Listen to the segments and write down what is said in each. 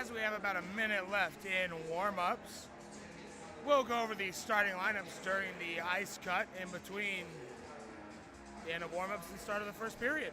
as we have about a minute left in warm-ups, we'll go over the starting lineups during the ice cut in between the end of warm-ups and the start of the first period.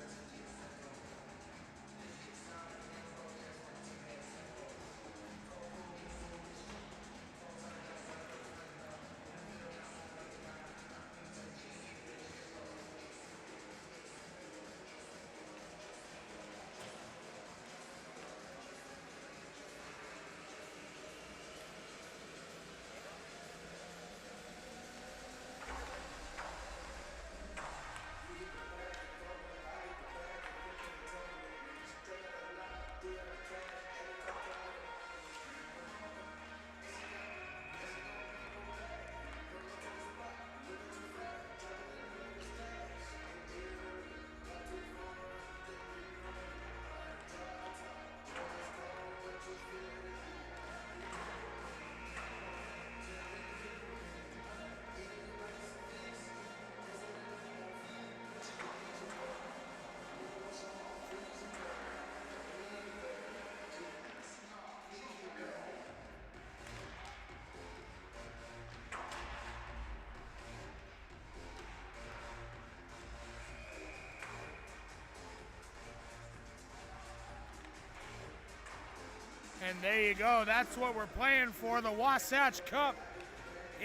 And there you go. That's what we're playing for. The Wasatch Cup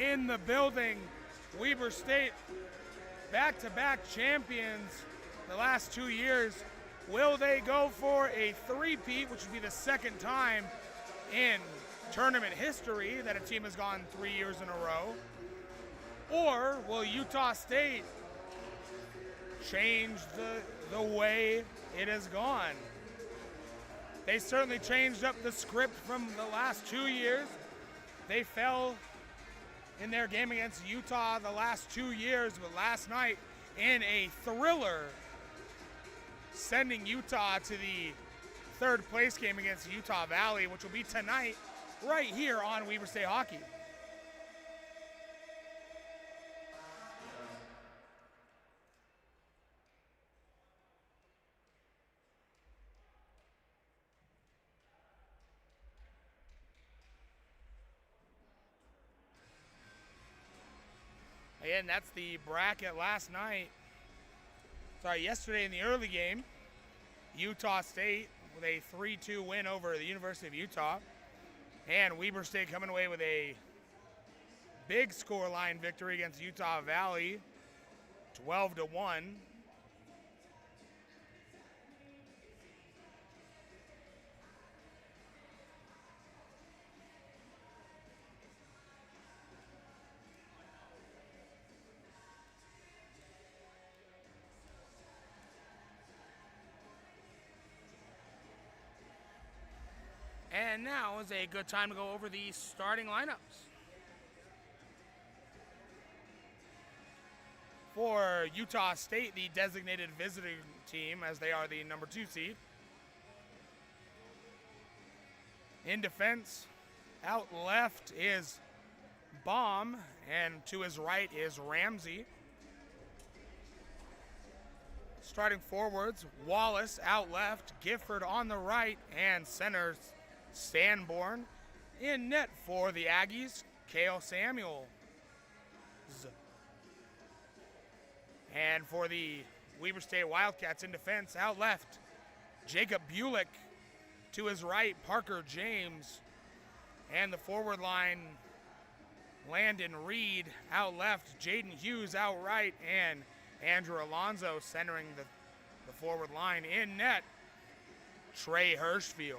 in the building. Weber State, back-to-back champions the last 2 years. Will they go for a three-peat, which would be the second time in tournament history that a team has gone 3 years in a row? Or will Utah State change the way it has gone? They certainly changed up the script from the last 2 years. They fell in their game against Utah the last 2 years, but last night in a thriller, sending Utah to the third place game against Utah Valley, which will be tonight right here on Weber State Hockey. Again, that's the bracket yesterday in the early game. Utah State with a 3-2 win over the University of Utah. And Weber State coming away with a big scoreline victory against Utah Valley, 12-1. And now is a good time to go over the starting lineups. For Utah State, the designated visiting team, as they are the number 2 seed. In defense, out left is Baum, and to his right is Ramsey. Starting forwards, Wallace out left, Gifford on the right, and center Sanborn. In net for the Aggies, Cale Samuels. And for the Weber State Wildcats in defense, out left, Jacob Bulick. To his right, Parker James. And the forward line, Landon Reed. Out left, Jaden Hughes out right, and Andrew Alonzo centering the forward line. In net, Trey Hirschfield.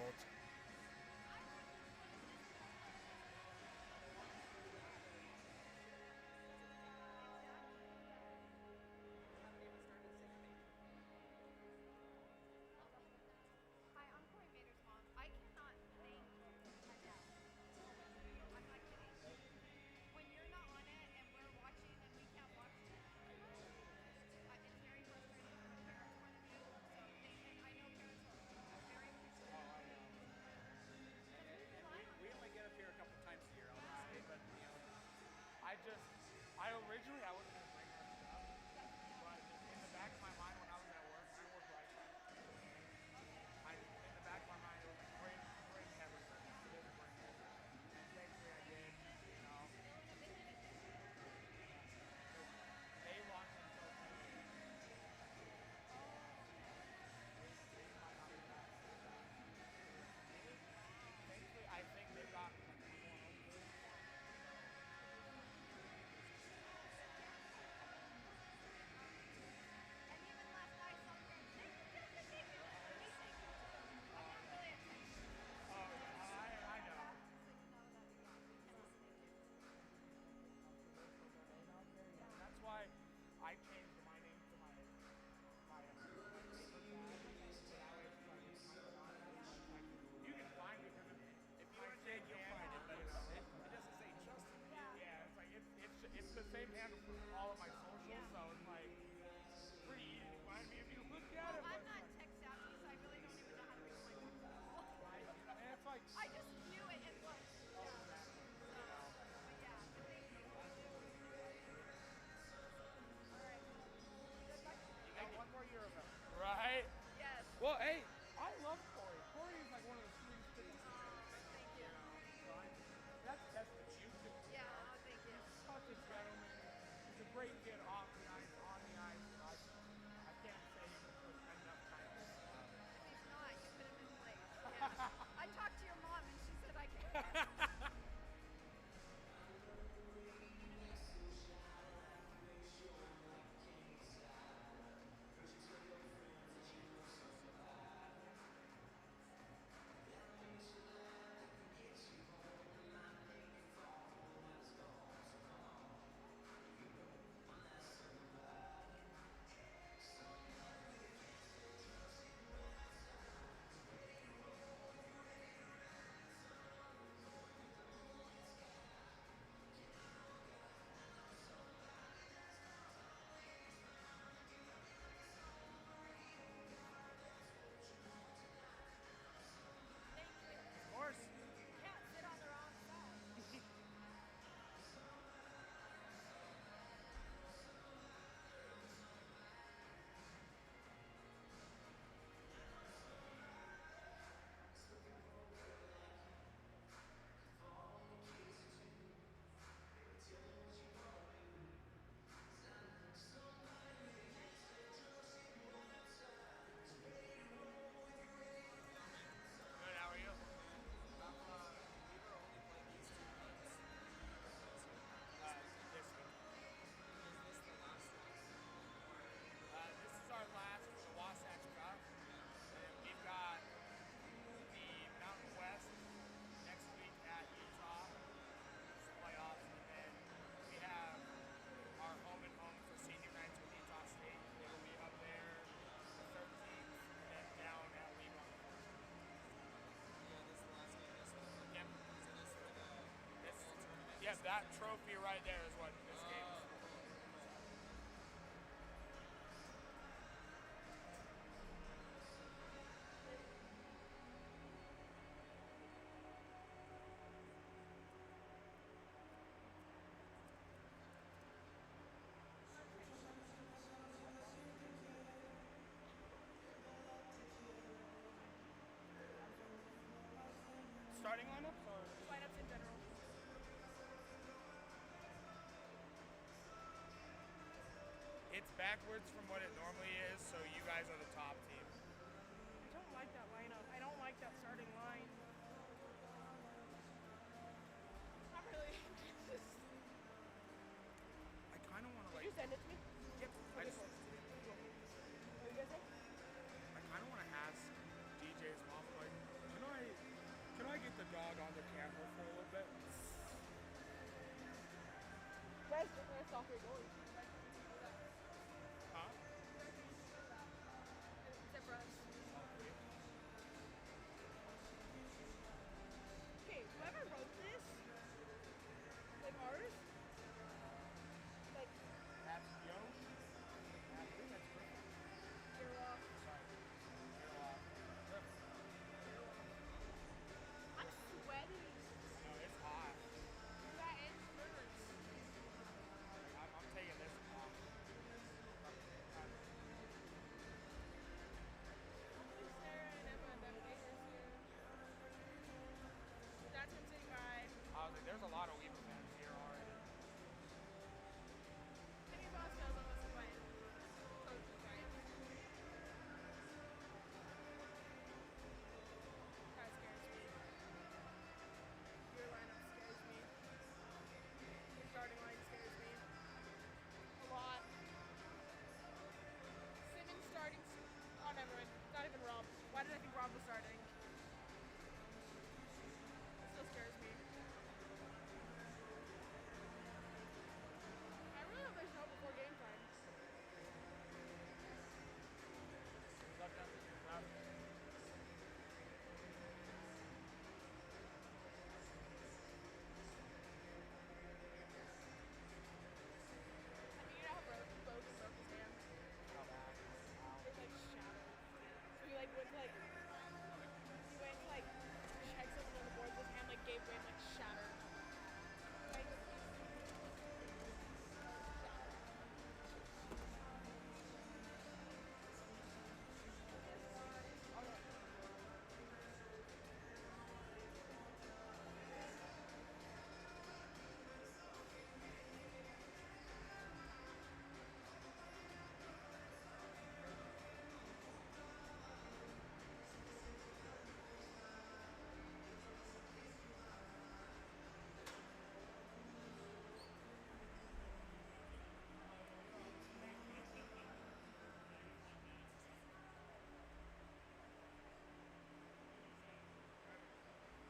I originally wasn't going to bring her stuff, but in the back of my mind when I was at work, I work right back. In the back of my mind, it was a great, great heaven. That trophy right there is what this game is. Starting lineups or Lineups in general. it's backwards from what it normally is, so you guys are the top team. I don't like that lineup. I don't like that starting line. Not really. I kind of want to Did you send it to me? Yep. I just. What did you guys say? I kind of want to ask DJ's mom, like, can I get the dog on the camera for a little bit? Where's software going? Huh? Except for us. Okay, whoever wrote this, like ours, like, That's Yo. I think that's perfect. you're off. Sorry. You're off. I'm sweating. No, it's hot. That end hurts. I'm taking this off. Hopefully Sarah and Emma and Beverly are here. That's him saying bye. I was like, there's a lot of Weaver fans here already. Any boss knows I'm listening by coach is right. That scares me. Your lineup scares me. Your starting line scares me. A lot. Simmons starting. Oh, never mind. Not even Rob. Why did I think Rob was starting? It still scares me. I really hope they show up before game time. I mean, you know how Logan broke his hand? How bad? It like shattered. So he like went to like check something on the board. His hand like gave way and like shattered. Like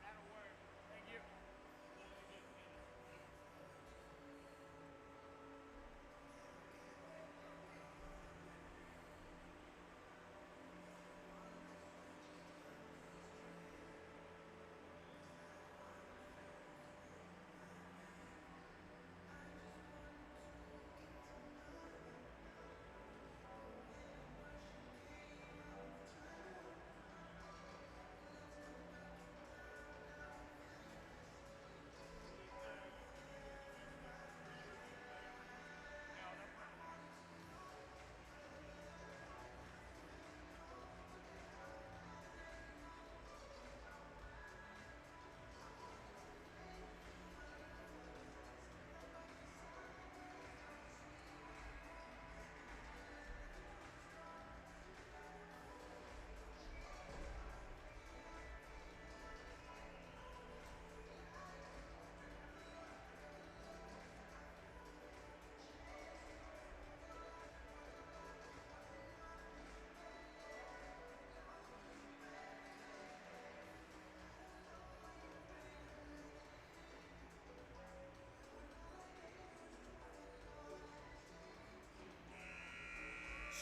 That'll work. Thank you.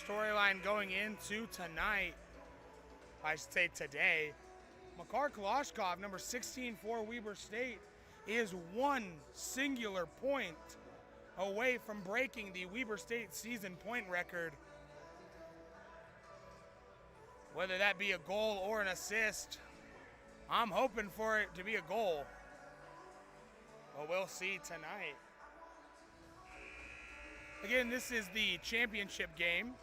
Storyline going into tonight, I should say today. Makar Kalashkov, number 16 for Weber State, is one singular point away from breaking the Weber State season point record. Whether that be a goal or an assist, I'm hoping for it to be a goal. But we'll see tonight. Again, this is the championship game.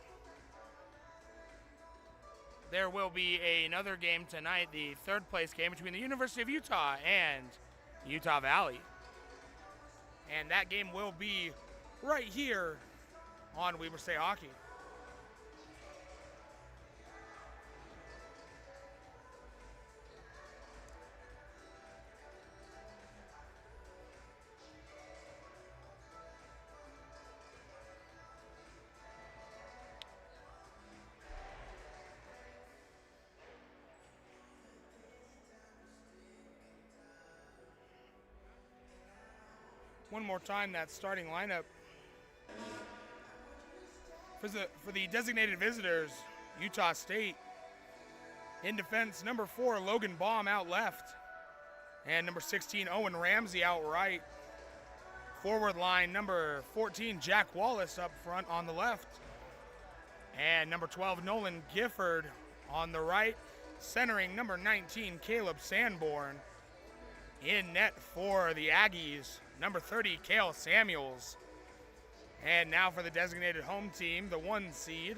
There will be another game tonight, the third place game between the University of Utah and Utah Valley. And that game will be right here on Weber State Hockey. One more time, that starting lineup. For the designated visitors, Utah State. In defense, number 4, Logan Baum out left. And number 16, Owen Ramsey out right. Forward line, number 14, Jack Wallace up front on the left. And number 12, Nolan Gifford on the right. Centering, number 19, Caleb Sanborn. In net for the Aggies, number 30, Cale Samuels. And now for the designated home team, the 1 seed.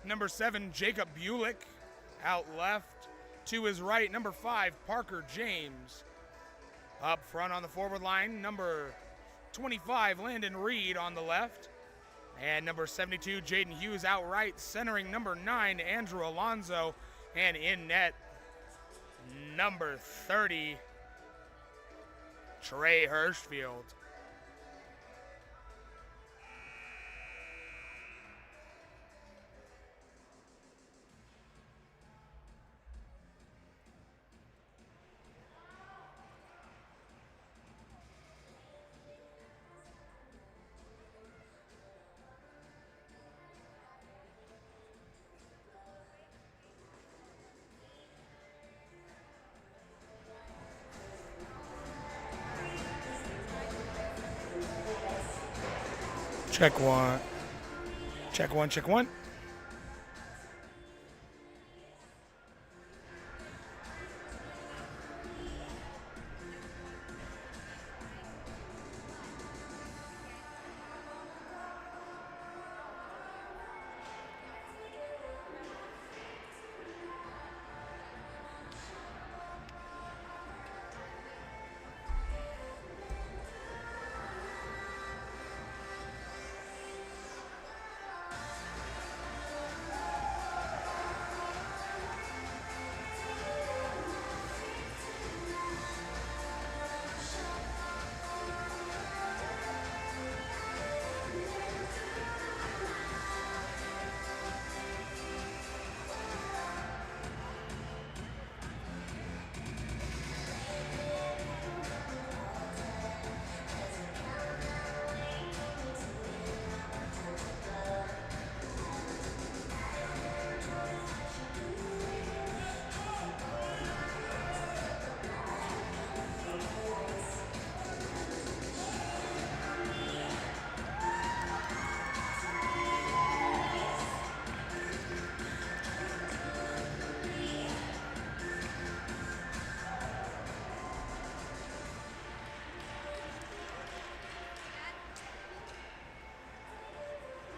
Number 7, Jacob Bulick out left. To his right, number 5, Parker James. Up front on the forward line, number 25, Landon Reed on the left. And number 72, Jaden Hughes out right, centering number 9, Andrew Alonzo. And in net, number 30, Trey Hirschfield. Check one. Check one, check one.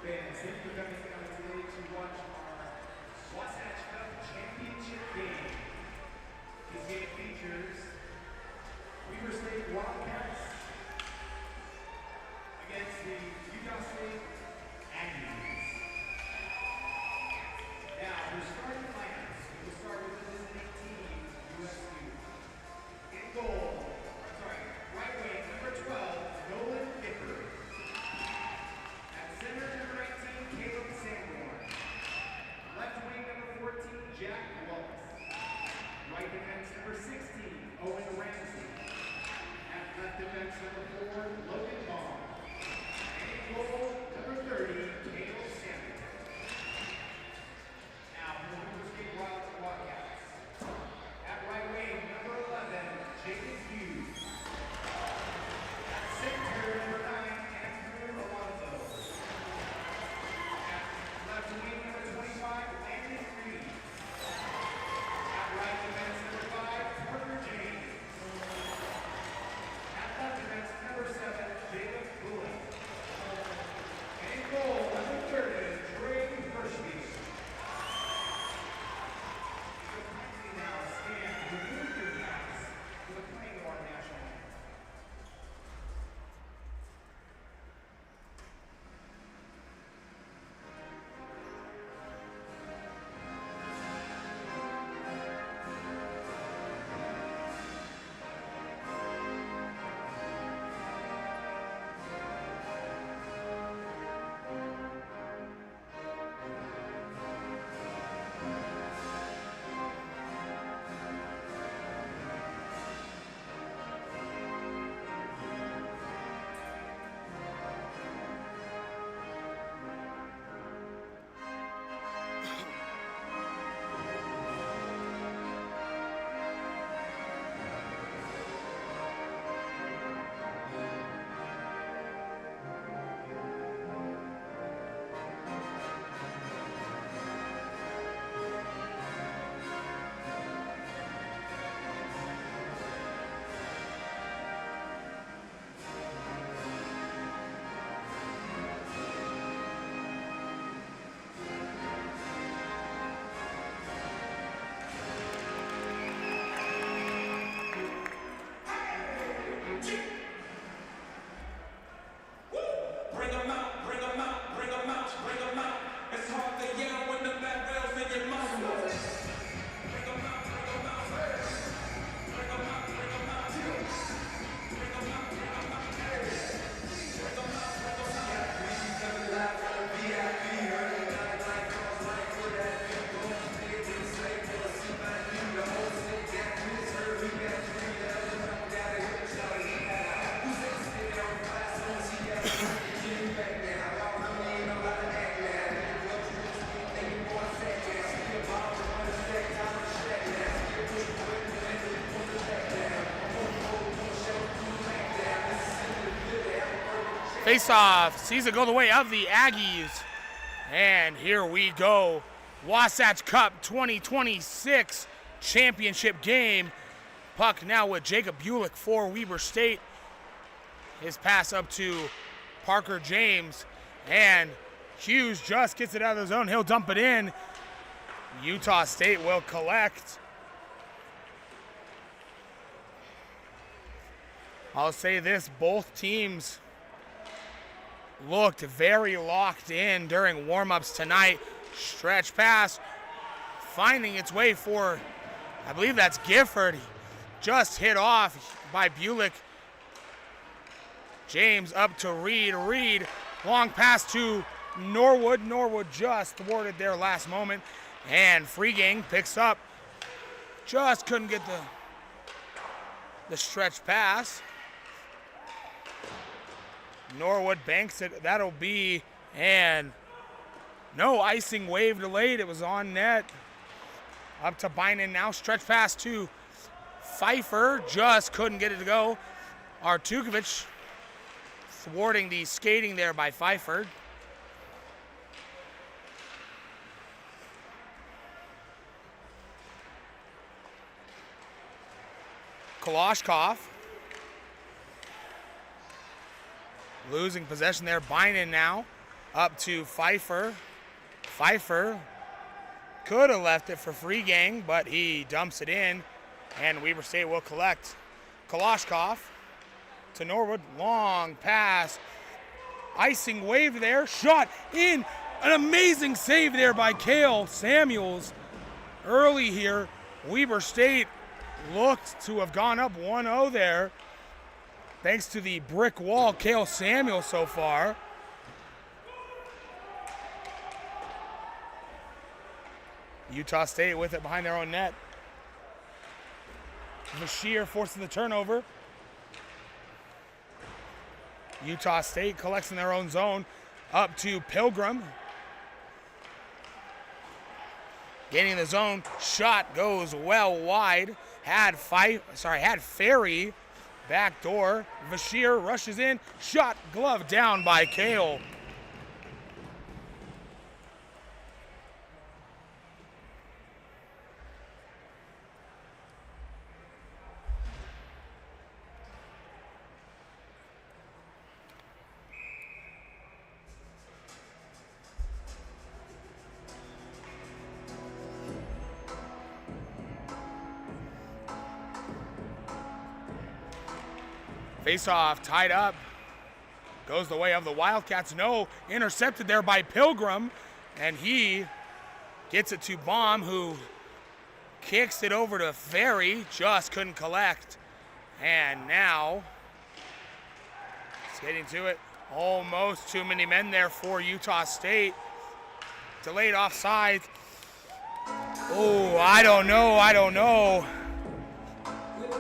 Fans, thank you for coming out today to watch our WASATCH Cup Championship game. This game features Weber State Wildcats against the Utah State Aggies. Now, for starting lineups, we will start with the visiting team, USU. In goal, right wing, number 12, Nolan Gifford. At center, number 19, Caleb Sanborn. Left wing, number 14, Jack Wallace. Right defense, number 16, Owen Ramsey. At left defense, number 4, Logan Baum. And in goal, number 30, Cale Samuels. Now, for the Weber State Wildcats. At right wing, number 11, Jacob Face-off sees it go the way of the Aggies. And here we go. Wasatch Cup 2026 championship game. Puck now with Jacob Bulick for Weber State. His pass up to Parker James. And Hughes just gets it out of the zone. He'll dump it in. Utah State will collect. I'll say this, both teams looked very locked in during warm-ups tonight. Stretch pass finding its way for, I believe that's Gifford. Just hit off by Bulick. James up to Reed. Reed, long pass to Norwood. Norwood just thwarted there last moment. And Freegang picks up. Just couldn't get the stretch pass. Norwood banks it. That'll be, and no icing wave delayed. It was on net. Up to Bynum now. Stretch pass to Pfeiffer. Just couldn't get it to go. Artukovic thwarting the skating there by Pfeiffer. Kalashkov losing possession there. Bynum now up to Pfeiffer. Pfeiffer could have left it for Freegang, but he dumps it in, and Weber State will collect. Kalashkov to Norwood. Long pass. Icing wave there. Shot in. An amazing save there by Cale Samuels early here. Weber State looked to have gone up 1-0 there, thanks to the brick wall, Cale Samuel so far. Utah State with it behind their own net. Bashir forcing the turnover. Utah State collects in their own zone. Up to Pilgrim. Getting in the zone. Shot goes well wide. Had Ferry. Back door. Bashir rushes in. Shot glove down by Cale. Face-off tied up. Goes the way of the Wildcats. No, intercepted there by Pilgrim. And he gets it to Baum, who kicks it over to Ferry. Just couldn't collect. And now, skating to it. Almost too many men there for Utah State. Delayed offside. Oh, I don't know.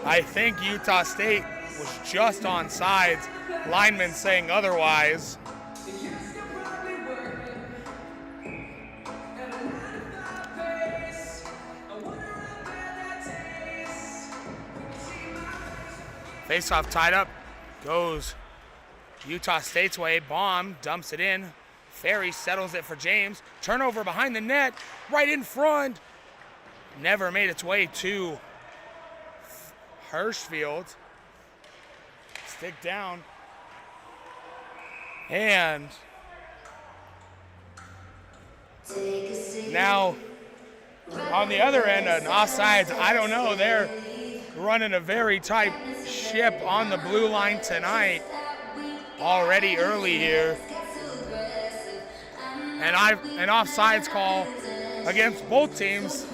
I think Utah State was just on sides. Lineman saying otherwise. Face-off tied up. Goes Utah State's way. Baum dumps it in. Ferry settles it for James. Turnover behind the net. Right in front. Never made its way to Hirschfield. Stick down. And now on the other end, an offsides, I don't know. They're running a very tight ship on the blue line tonight. Already early here. And an offsides call against both teams,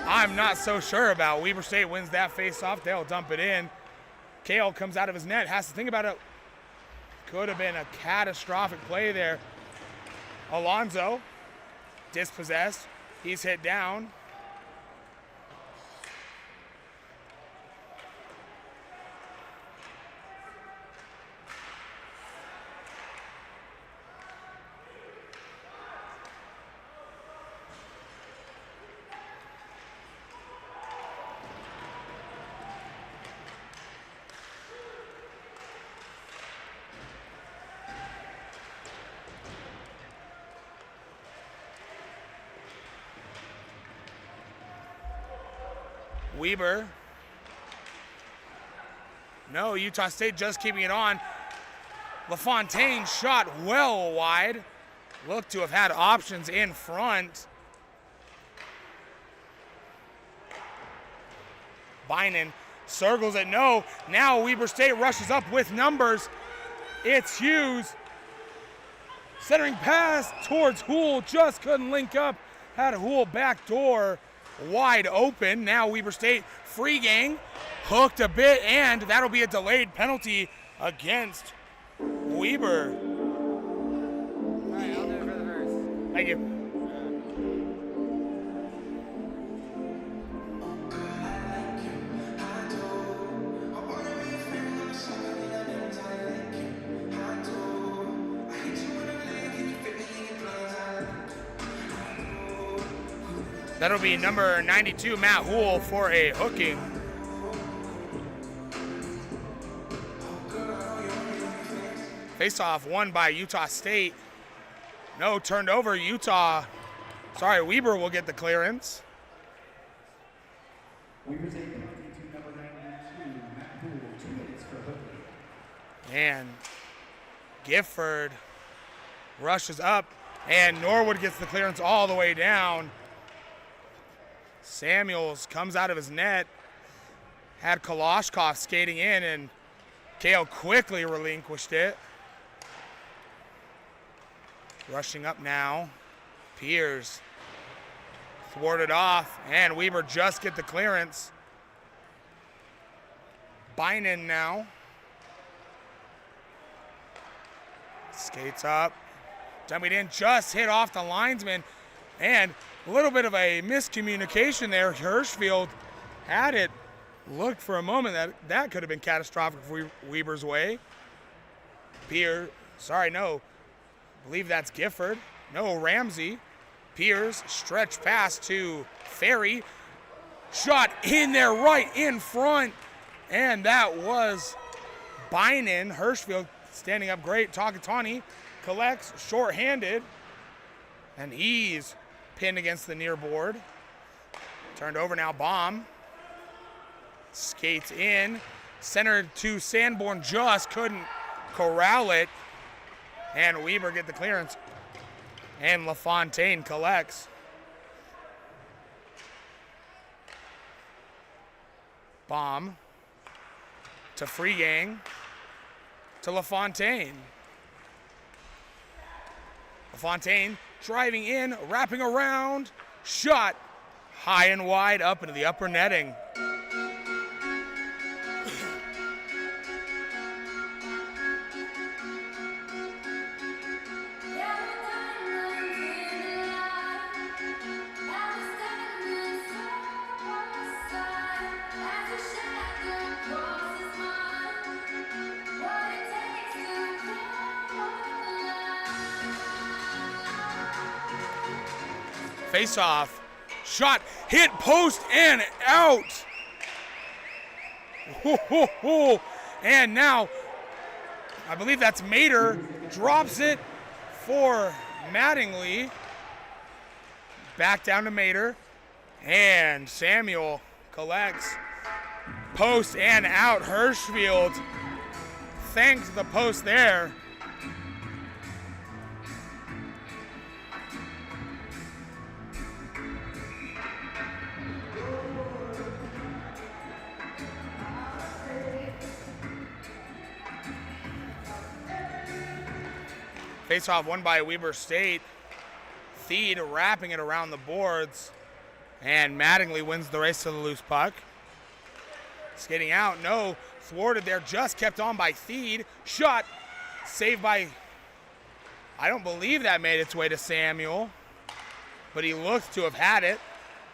I'm not so sure about. Weber State wins that face-off. They'll dump it in. Cale comes out of his net, has to think about it. Could have been a catastrophic play there. Alonzo, dispossessed. He's hit down. Weber. No, Utah State just keeping it on. LaFontaine shot well wide. Looked to have had options in front. Bynum circles it, no. Now Weber State rushes up with numbers. It's Hughes. Centering pass towards Houle, just couldn't link up. Had Houle back door wide open. Now Weber State free gang, hooked a bit, and that'll be a delayed penalty against Weber. All right, I'll do it for the verse. Thank you. That'll be number 92, Matt Houle, for a hooking. Face-off won by Utah State. No, turned over Utah. Sorry, Weber will get the clearance. Weber State penalty to number 92, Matt Houle, 2 minutes for hooking. And Gifford rushes up, and Norwood gets the clearance all the way down. Samuels comes out of his net, had Kalashkov skating in, and Kale quickly relinquished it. Rushing up now, Piers thwarted off, and Weber just get the clearance. Bynum now. Skates up, dummied in, just hit off the linesman, and a little bit of a miscommunication there. Hirschfield had it. Looked for a moment that could have been catastrophic for Weber's way. Piers, sorry, no. I believe that's Gifford. No, Ramsey. Piers, stretch pass to Ferry. Shot in there right in front. And that was Bynum. Hirschfield standing up great. Takatani collects, short-handed. And he's pinned against the near board. Turned over now, Baum. Skates in. Centered to Sanborn, just couldn't corral it. And Weber get the clearance. And LaFontaine collects. Baum to Freegang to LaFontaine. LaFontaine driving in, wrapping around, shot high and wide up into the upper netting. Face-off, shot, hit, post, and out. And now, I believe that's Mater, drops it for Mattingly. Back down to Mater, and Samuel collects. Post and out, Hirschfield thanks the post there. Face-off won by Weber State. Theed wrapping it around the boards. And Mattingly wins the race to the loose puck. Skating out, no. Thwarted there, just kept on by Theed. Shot, saved by, I don't believe that made its way to Samuel. But he looked to have had it.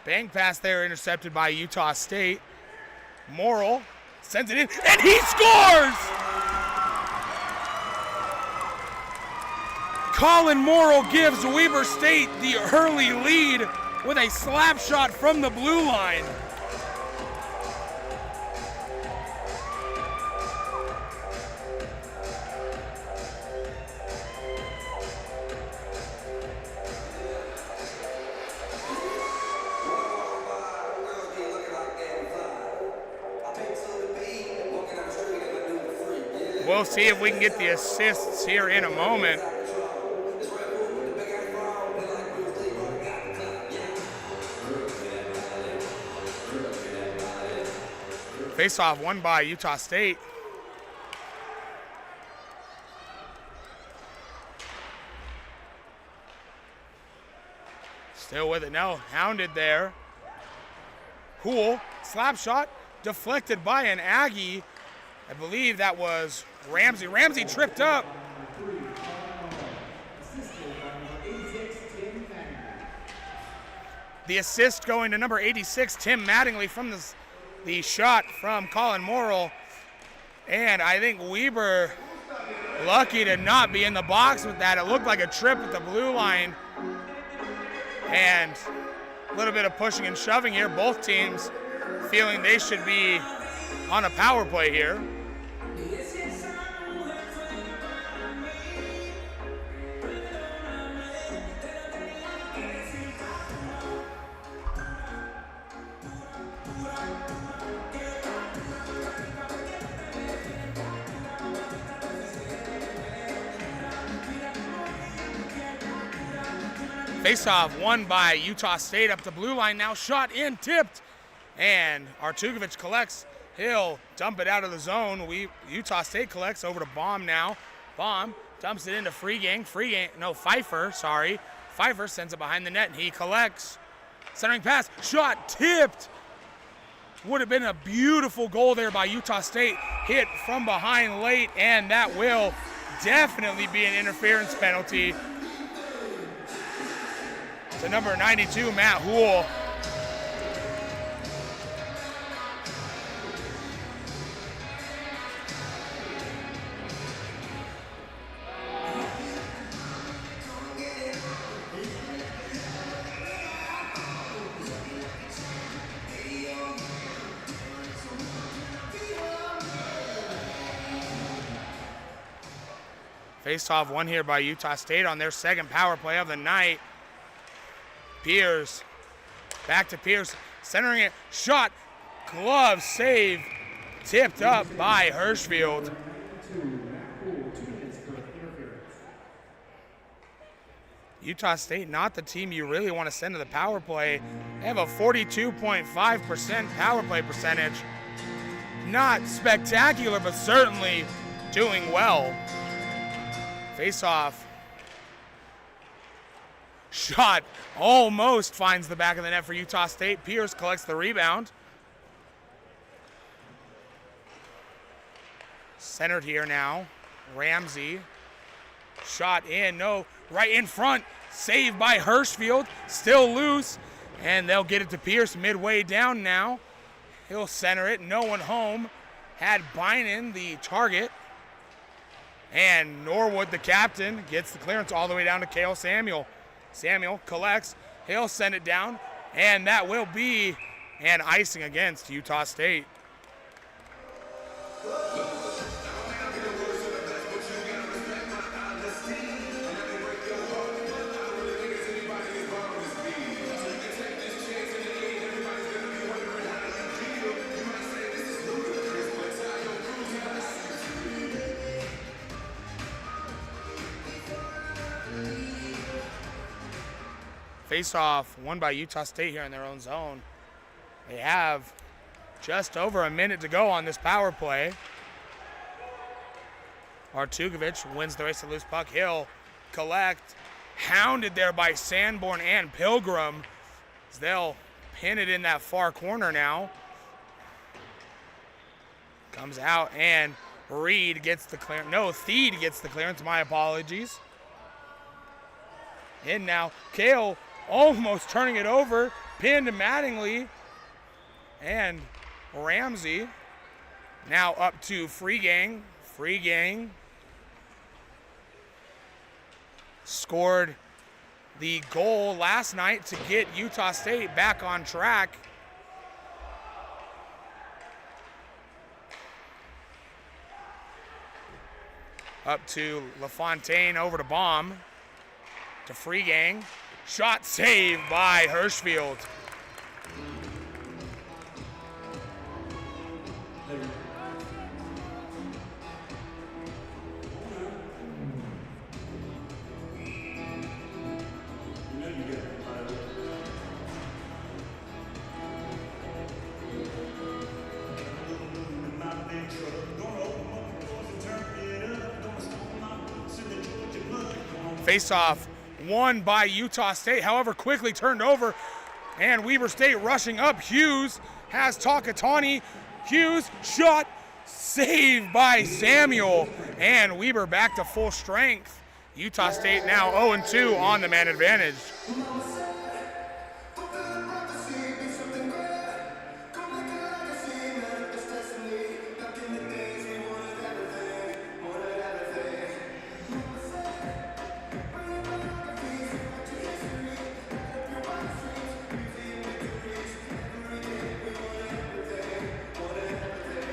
Bang pass there intercepted by Utah State. Morrill sends it in, and he scores! Colin Morrill gives Weber State the early lead with a slap shot from the blue line. We'll see if we can get the assists here in a moment. Face-off won by Utah State. Still with it now, hounded there. Hool, slap shot, deflected by an Aggie. I believe that was Ramsey. Ramsey tripped up. The assist going to number 86, Tim Mattingly, from the shot from Colin Morrill. And I think Weber lucky to not be in the box with that. It looked like a trip at the blue line. And a little bit of pushing and shoving here. Both teams feeling they should be on a power play here. Face-off won by Utah State up the blue line now. Shot in, tipped, and Artukovic collects. He'll dump it out of the zone. Utah State collects over to Baum now. Baum dumps it into Pfeiffer, sorry. Pfeiffer sends it behind the net, and he collects. Centering pass, shot tipped. Would have been a beautiful goal there by Utah State. Hit from behind late, and that will definitely be an interference penalty to number 92, Matt Hool. Face-off won here by Utah State on their second power play of the night. Pierce, back to Pierce, centering it, shot, glove, save, tipped up by Hirschfield. Utah State, not the team you really want to send to the power play. They have a 42.5% power play percentage. Not spectacular, but certainly doing well. Face-off. Shot almost finds the back of the net for Utah State. Pierce collects the rebound. Centered here now. Ramsey. Shot in, no, right in front. Saved by Hirschfield. Still loose. And they'll get it to Pierce midway down now. He'll center it. No one home. Had Bynum the target. And Norwood, the captain, gets the clearance all the way down to Cale Samuel. Samuel collects, he'll send it down, and that will be an icing against Utah State. Face-off won by Utah State here in their own zone. They have just over a minute to go on this power play. Artukovic wins the race to loose puck. He'll collect. Hounded there by Sanborn and Pilgrim. They'll pin it in that far corner now. Comes out, and Reed gets the clearance. No, Theed gets the clearance. My apologies. In now. Cale almost turning it over. Pinned to Mattingly. And Ramsey. Now up to Freegang. Freegang scored the goal last night to get Utah State back on track. Up to LaFontaine, over to Baum, to Freegang. Shot saved by Hirschfield. Face-off won by Utah State, however, quickly turned over, and Weber State rushing up. Hughes has Takatani. Hughes shot, saved by Samuel, and Weber back to full strength. Utah State now 0-2 on the man advantage.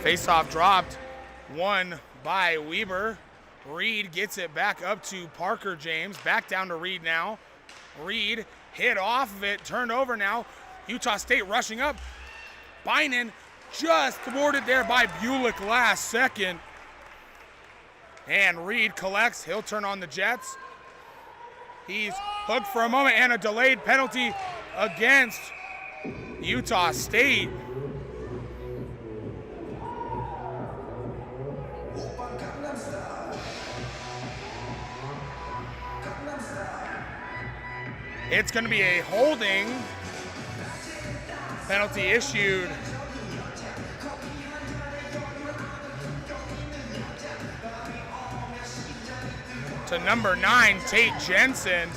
Face-off dropped, won by Weber. Reed gets it back up to Parker James, back down to Reed now. Reed hit off of it, turned over now. Utah State rushing up. Bynum just thwarted there by Bulick last second. And Reed collects, he'll turn on the Jets. He's hooked for a moment, and a delayed penalty against Utah State. It's going to be a holding penalty issued to number 9, Tate Jensen.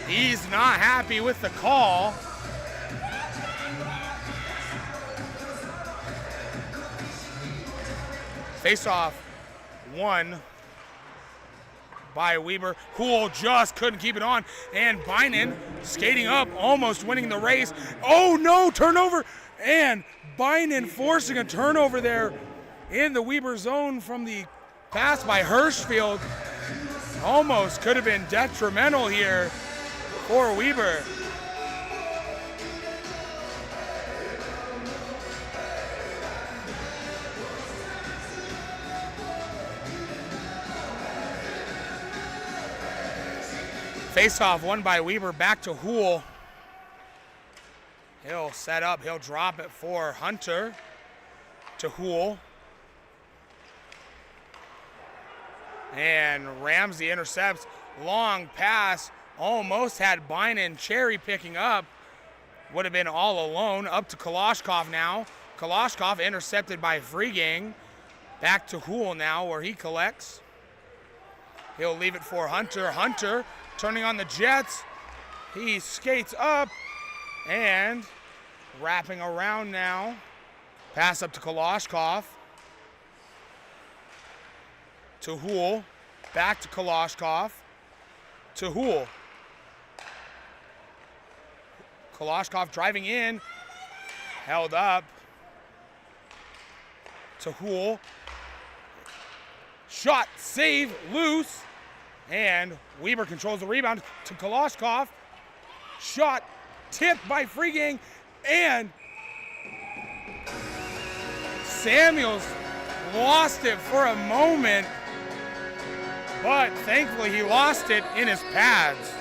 He's not happy with the call. Face-off won by Weber. Hool just couldn't keep it on, and Bynum skating up, almost winning the race. Oh no, turnover, and Bynum forcing a turnover there in the Weber zone from the pass by Hirschfield. Almost could have been detrimental here for Weber. Face-off won by Weber, back to Hool. He'll set up, he'll drop it for Hunter to Hool. And Ramsey intercepts, long pass, almost had Bynum cherry picking up. Would have been all alone, up to Kalashkov now. Kalashkov intercepted by Freegang. Back to Hool now where he collects. He'll leave it for Hunter. Hunter turning on the Jets. He skates up and wrapping around now. Pass up to Kalashkov. To Hool. Back to Kalashkov. To Hool. Kalashkov driving in. Held up. To Hool. Shot, save, loose. And Weber controls the rebound to Kalashkov. Shot tipped by Freegang, and Samuels lost it for a moment, but thankfully he lost it in his pads.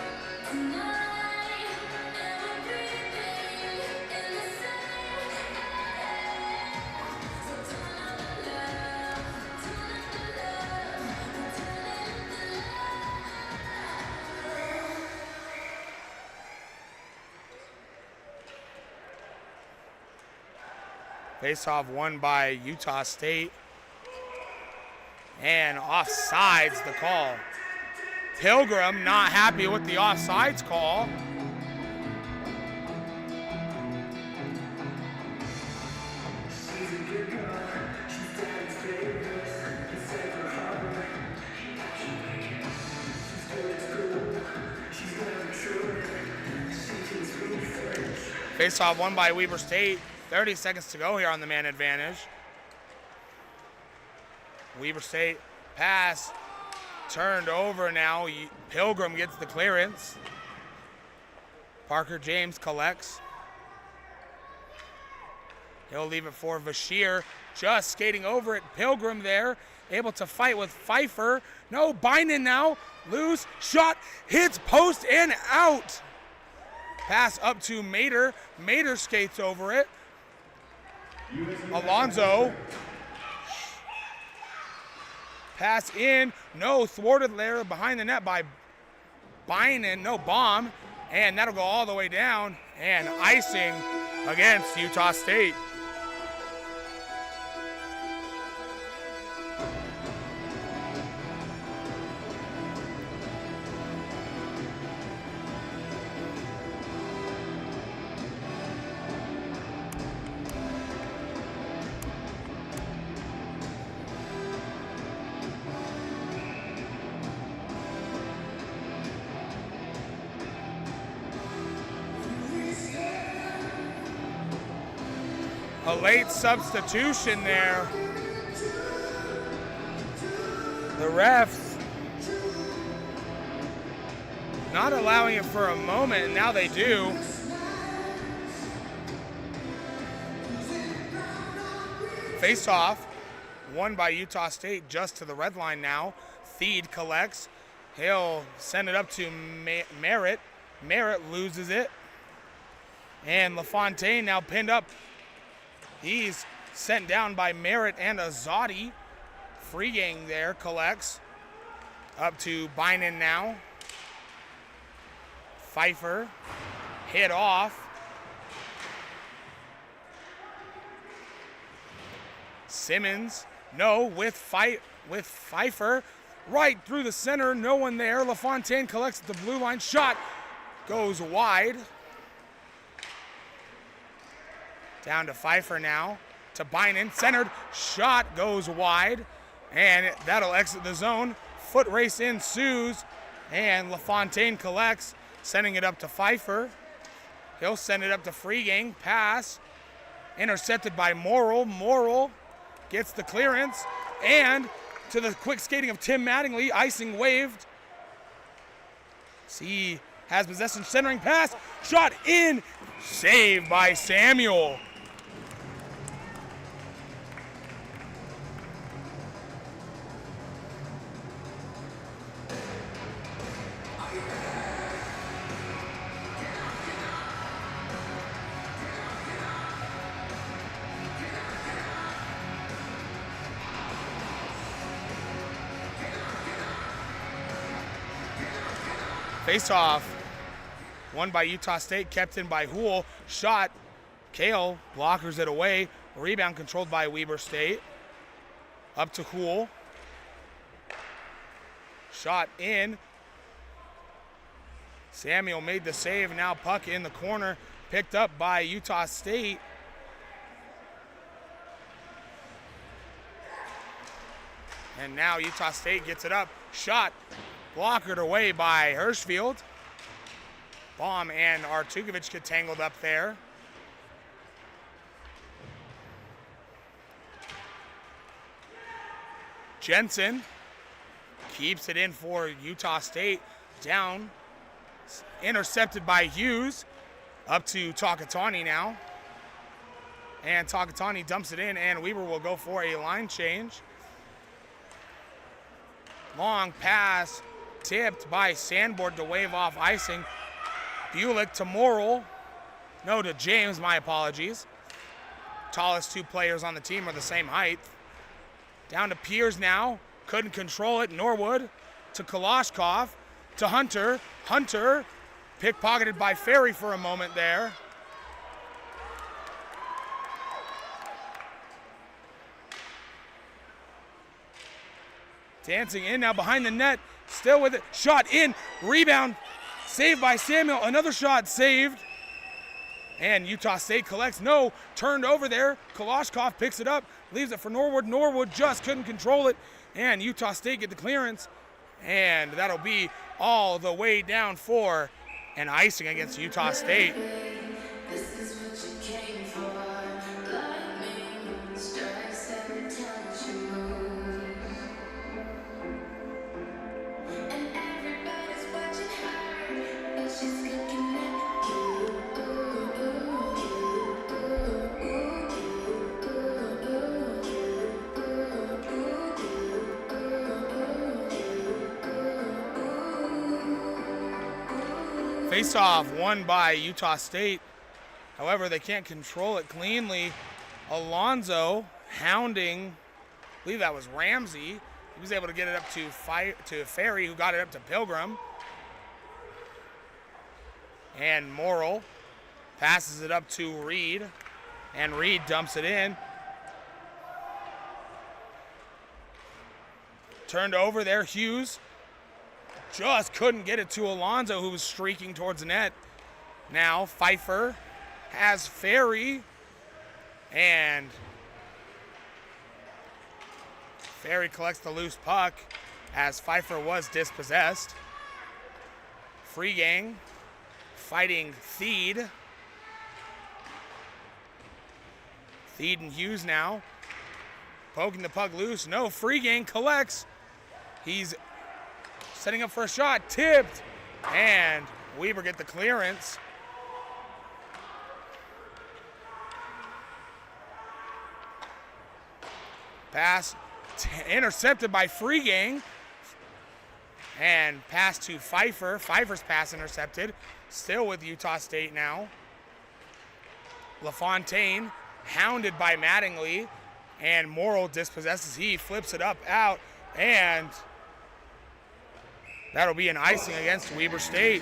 Face-off won by Utah State. And offsides the call. Pilgrim not happy with the offsides call. Face-off won by Weber State. 30 seconds to go here on the man advantage. Weber State pass turned over now. Pilgrim gets the clearance. Parker James collects. He'll leave it for Bashir. Just skating over it. Pilgrim there, able to fight with Pfeiffer. No, Bynum now. Loose. Shot. Hits post and out. Pass up to Mater. Mater skates over it. Alonzo. Pass in. No, thwarted there behind the net by bomb, and that'll go all the way down, and icing against Utah State. A late substitution there. The refs not allowing it for a moment, and now they do. Face off, won by Utah State just to the red line now. Theed collects. He'll send it up to Merritt. Merritt loses it. And LaFontaine now pinned up. He's sent down by Merritt and Azadi. Free gang there collects. Up to Bynum now. Pfeiffer hit off. Simmons, no, with Pfeiffer. Right through the center, no one there. LaFontaine collects at the blue line. Shot goes wide. Down to Pfeiffer now, to Bynum, centered, shot goes wide, and that'll exit the zone. Foot race ensues, and LaFontaine collects, sending it up to Pfeiffer. He'll send it up to Free Gang, pass, intercepted by Morrill. Morrill gets the clearance, and to the quick skating of Tim Mattingly, icing waved. He has possession, centering pass, shot in, saved by Samuel. Face off, won by Utah State, kept in by Houle. Shot, Kale blockers it away. Rebound controlled by Weber State. Up to Houle. Shot in. Samuel made the save, now puck in the corner, picked up by Utah State. And now Utah State gets it up. Shot, blockered away by Hirschfield. Baum and Artukovic get tangled up there. Jensen keeps it in for Utah State. Down, intercepted by Hughes. Up to Takatani now. And Takatani dumps it in, and Weber will go for a line change. Long pass, tipped by Sandborn to wave off icing. Bulick to Morrill. No, to James, my apologies. Tallest two players on the team are the same height. Down to Piers now. Couldn't control it. Norwood to Kalashkov. To Hunter. Hunter pickpocketed by Ferry for a moment there. Dancing in now behind the net. Still with it. Shot in. Rebound. Saved by Samuel. Another shot saved. And Utah State collects. No. Turned over there. Kalashkov picks it up. Leaves it for Norwood. Norwood just couldn't control it. And Utah State get the clearance. And that'll be all the way down for an icing against Utah State. This is what you came for. Lightning strikes every time that you move. And everybody's watching her, but she's looking at you. Face-off won by Utah State. However, they can't control it cleanly. Alonzo hounding, I believe that was Ramsey. He was able to get it up to Ferry, who got it up to Pilgrim. And Morrill passes it up to Reed, and Reed dumps it in. Turned over there, Hughes just couldn't get it to Alonzo, who was streaking towards the net. Now Pfeiffer has Ferry, and Ferry collects the loose puck as Pfeiffer was dispossessed. Free gang fighting Theed. Theed and Hughes now poking the puck loose. No, Free gang collects. He's setting up for a shot, tipped, and Weber get the clearance. Pass intercepted by Free gang, and pass to Pfeiffer. Pfeiffer's pass intercepted, still with Utah State now. LaFontaine hounded by Mattingly, and Morrill dispossesses. He flips it up, out, and that'll be an icing against Weber State.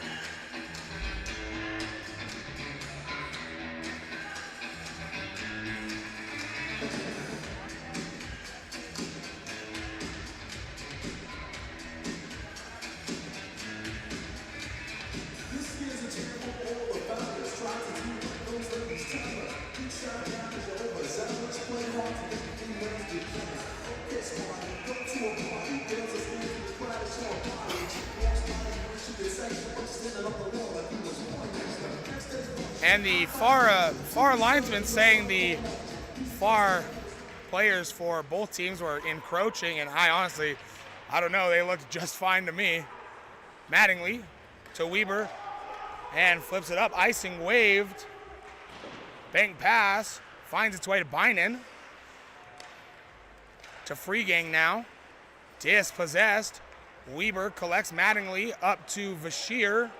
And the far linesman saying the far players for both teams were encroaching, and I don't know, they looked just fine to me. Mattingly to Weber, and flips it up, icing waved. Bank pass, finds its way to Bynon. To Free gang now, dispossessed. Weber collects Mattingly up to Vashir.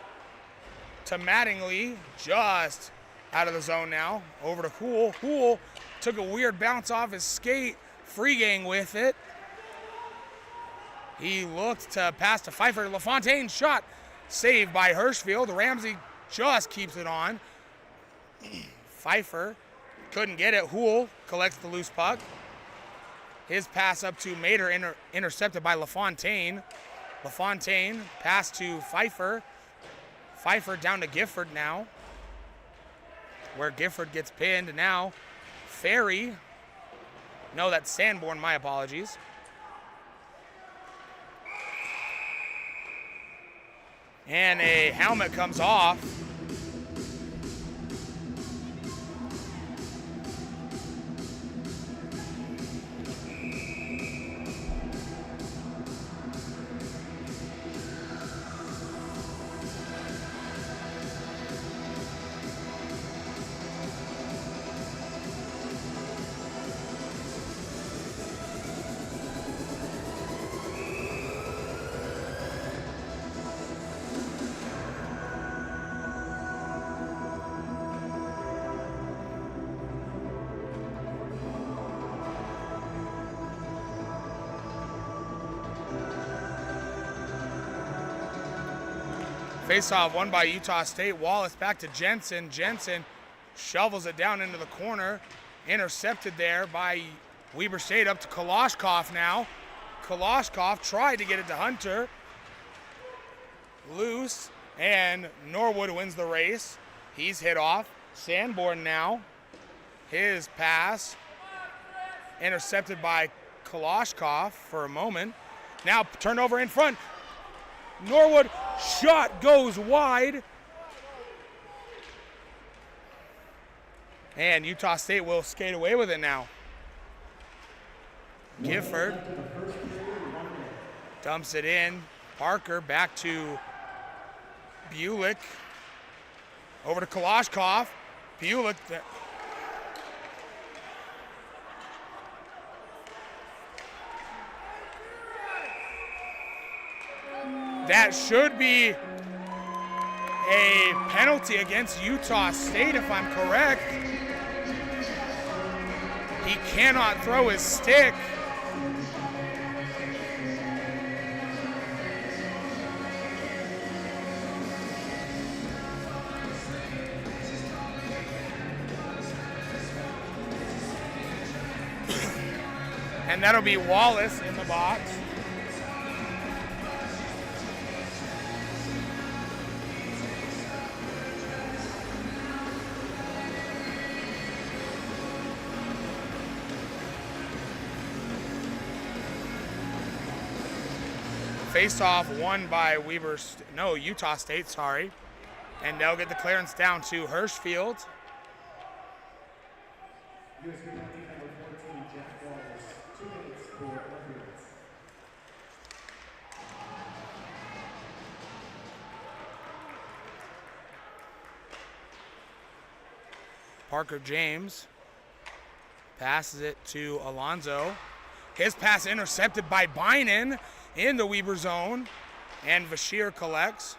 To Mattingly, just out of the zone now. Over to Hool. Hool took a weird bounce off his skate. Free gang with it. He looked to pass to Pfeiffer. LaFontaine shot saved by Hirschfield. Ramsey just keeps it on. Pfeiffer couldn't get it. Hool collects the loose puck. His pass up to Mater intercepted by LaFontaine. LaFontaine pass to Pfeiffer. Pfeiffer down to Gifford now, where Gifford gets pinned. Now Ferry. No, that's Sanborn, my apologies. And a helmet comes off. Face-off won by Utah State. Wallace back to Jensen. Jensen shovels it down into the corner. Intercepted there by Weber State, up to Kalashkov now. Kalashkov tried to get it to Hunter. Loose, and Norwood wins the race. He's hit off. Sanborn now. His pass intercepted by Kalashkov for a moment. Now turnover in front. Norwood shot goes wide. And Utah State will skate away with it now. Gifford dumps it in. Parker back to Bulick. Over to Kalashkov. Bulick. That should be a penalty against Utah State, if I'm correct. He cannot throw his stick. And that'll be Wallace in the box. Face-off won by Utah State, sorry. And they'll get the clearance down to Hirschfield. USB number 14, Jack Wallace, 2 minutes for clearance. Parker James passes it to Alonzo. His pass intercepted by Bynum in the Weber zone, and Bashir collects.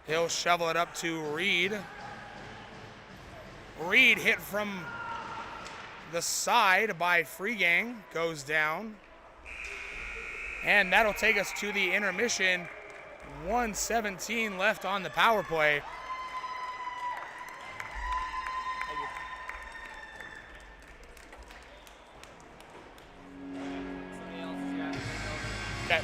He'll shovel it up to Reed. Reed hit from the side by Freegang, goes down. And that'll take us to the intermission. 1:17 left on the power play. Somebody else is gonna have to take over. Okay.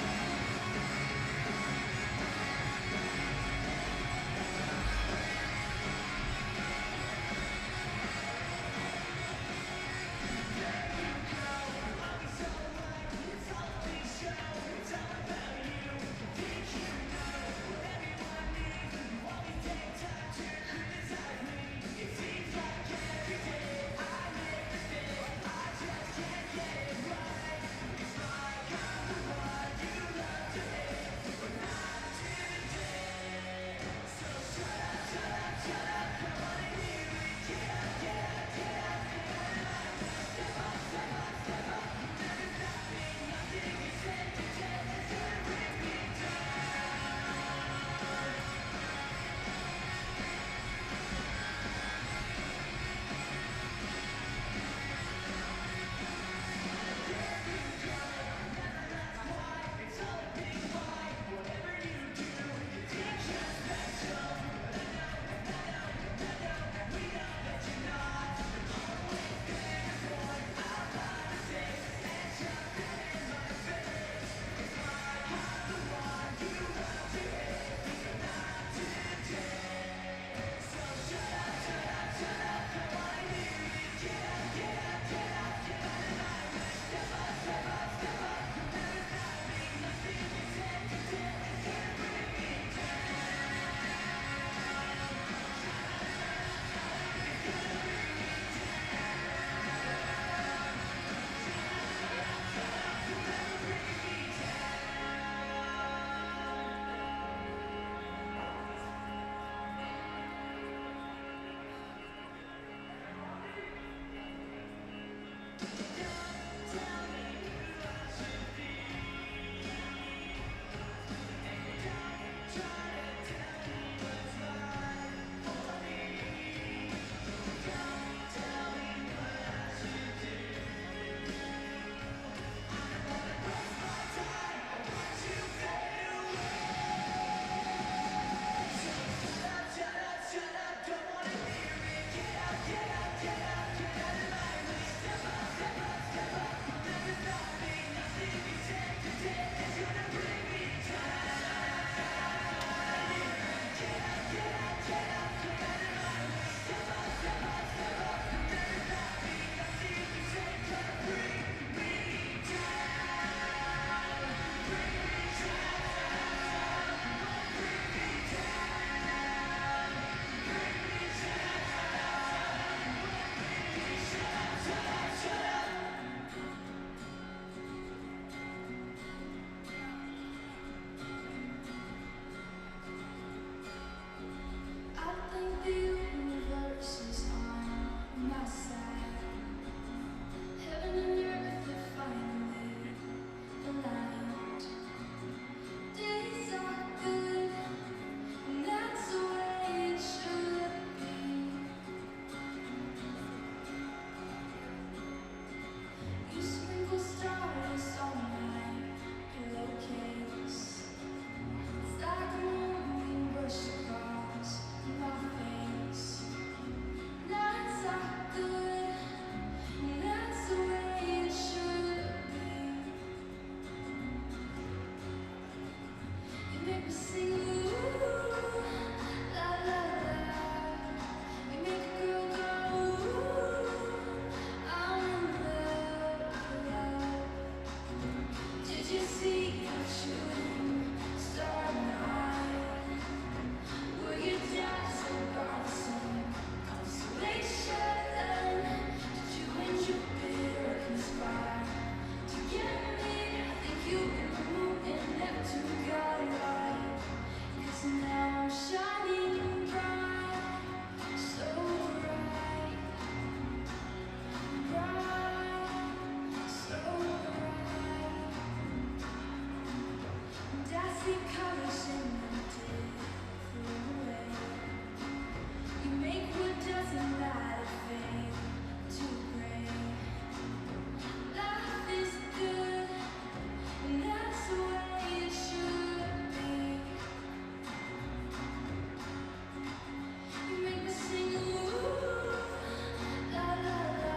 see colors in a different way. You make what doesn't matter fade to gray. Life is good, and that's the way it should be. You make me sing ooh, la la la.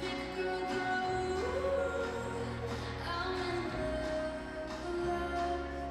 Make a girl go ooh, I'm in love, love.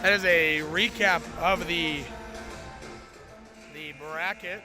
That is a recap of the bracket.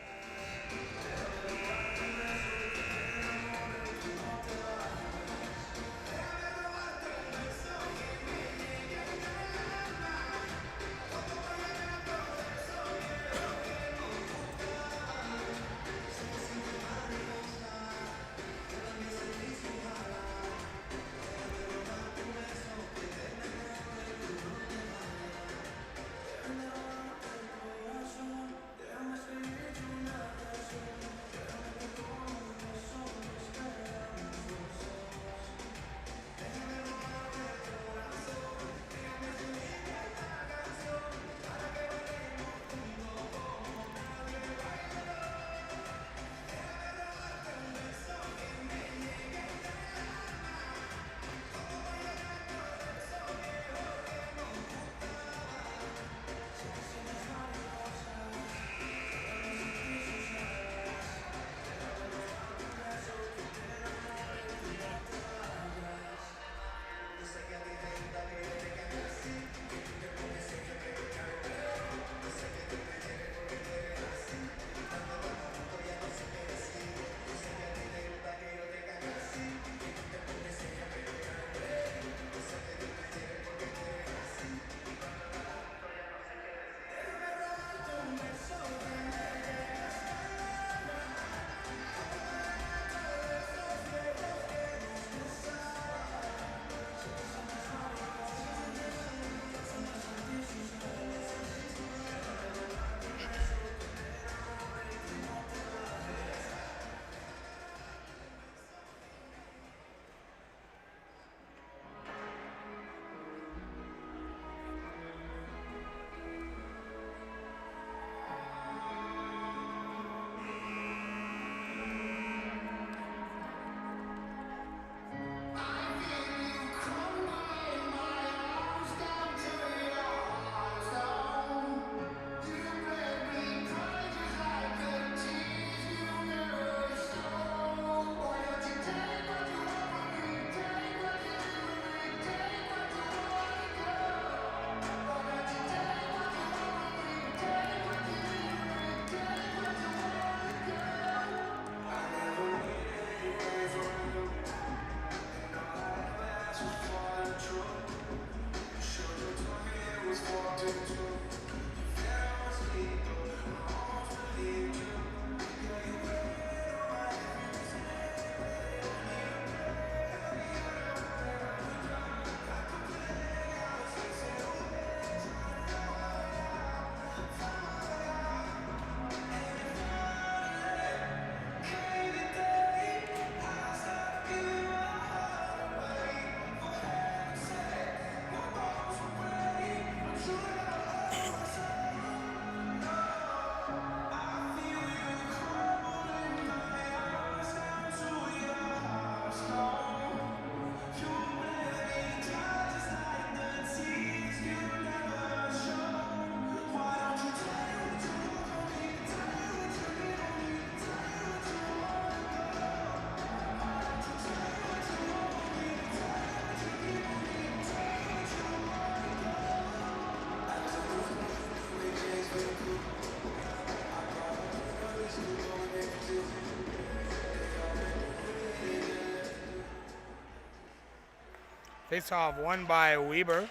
Face-off won by Weber.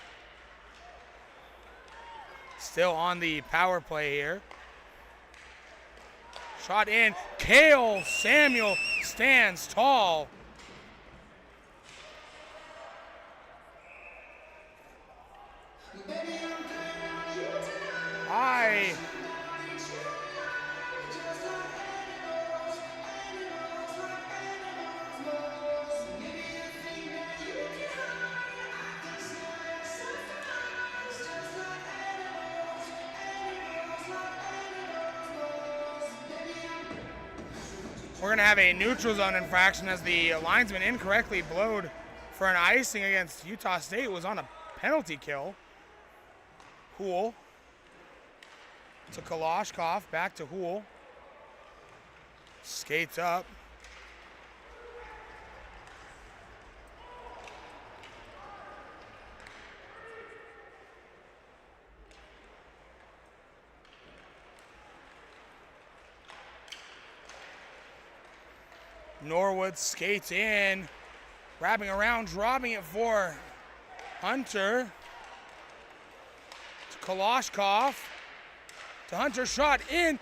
Still on the power play here. Shot in. Kale Samuel stands tall. We're going to have a neutral zone infraction as the linesman incorrectly blowed for an icing against Utah State. Was on a penalty kill. Hool to Kalashkov, back to Hool. Skates up. Norwood skates in, wrapping around, dropping it for Hunter. To Kalashkov. To Hunter, shot in,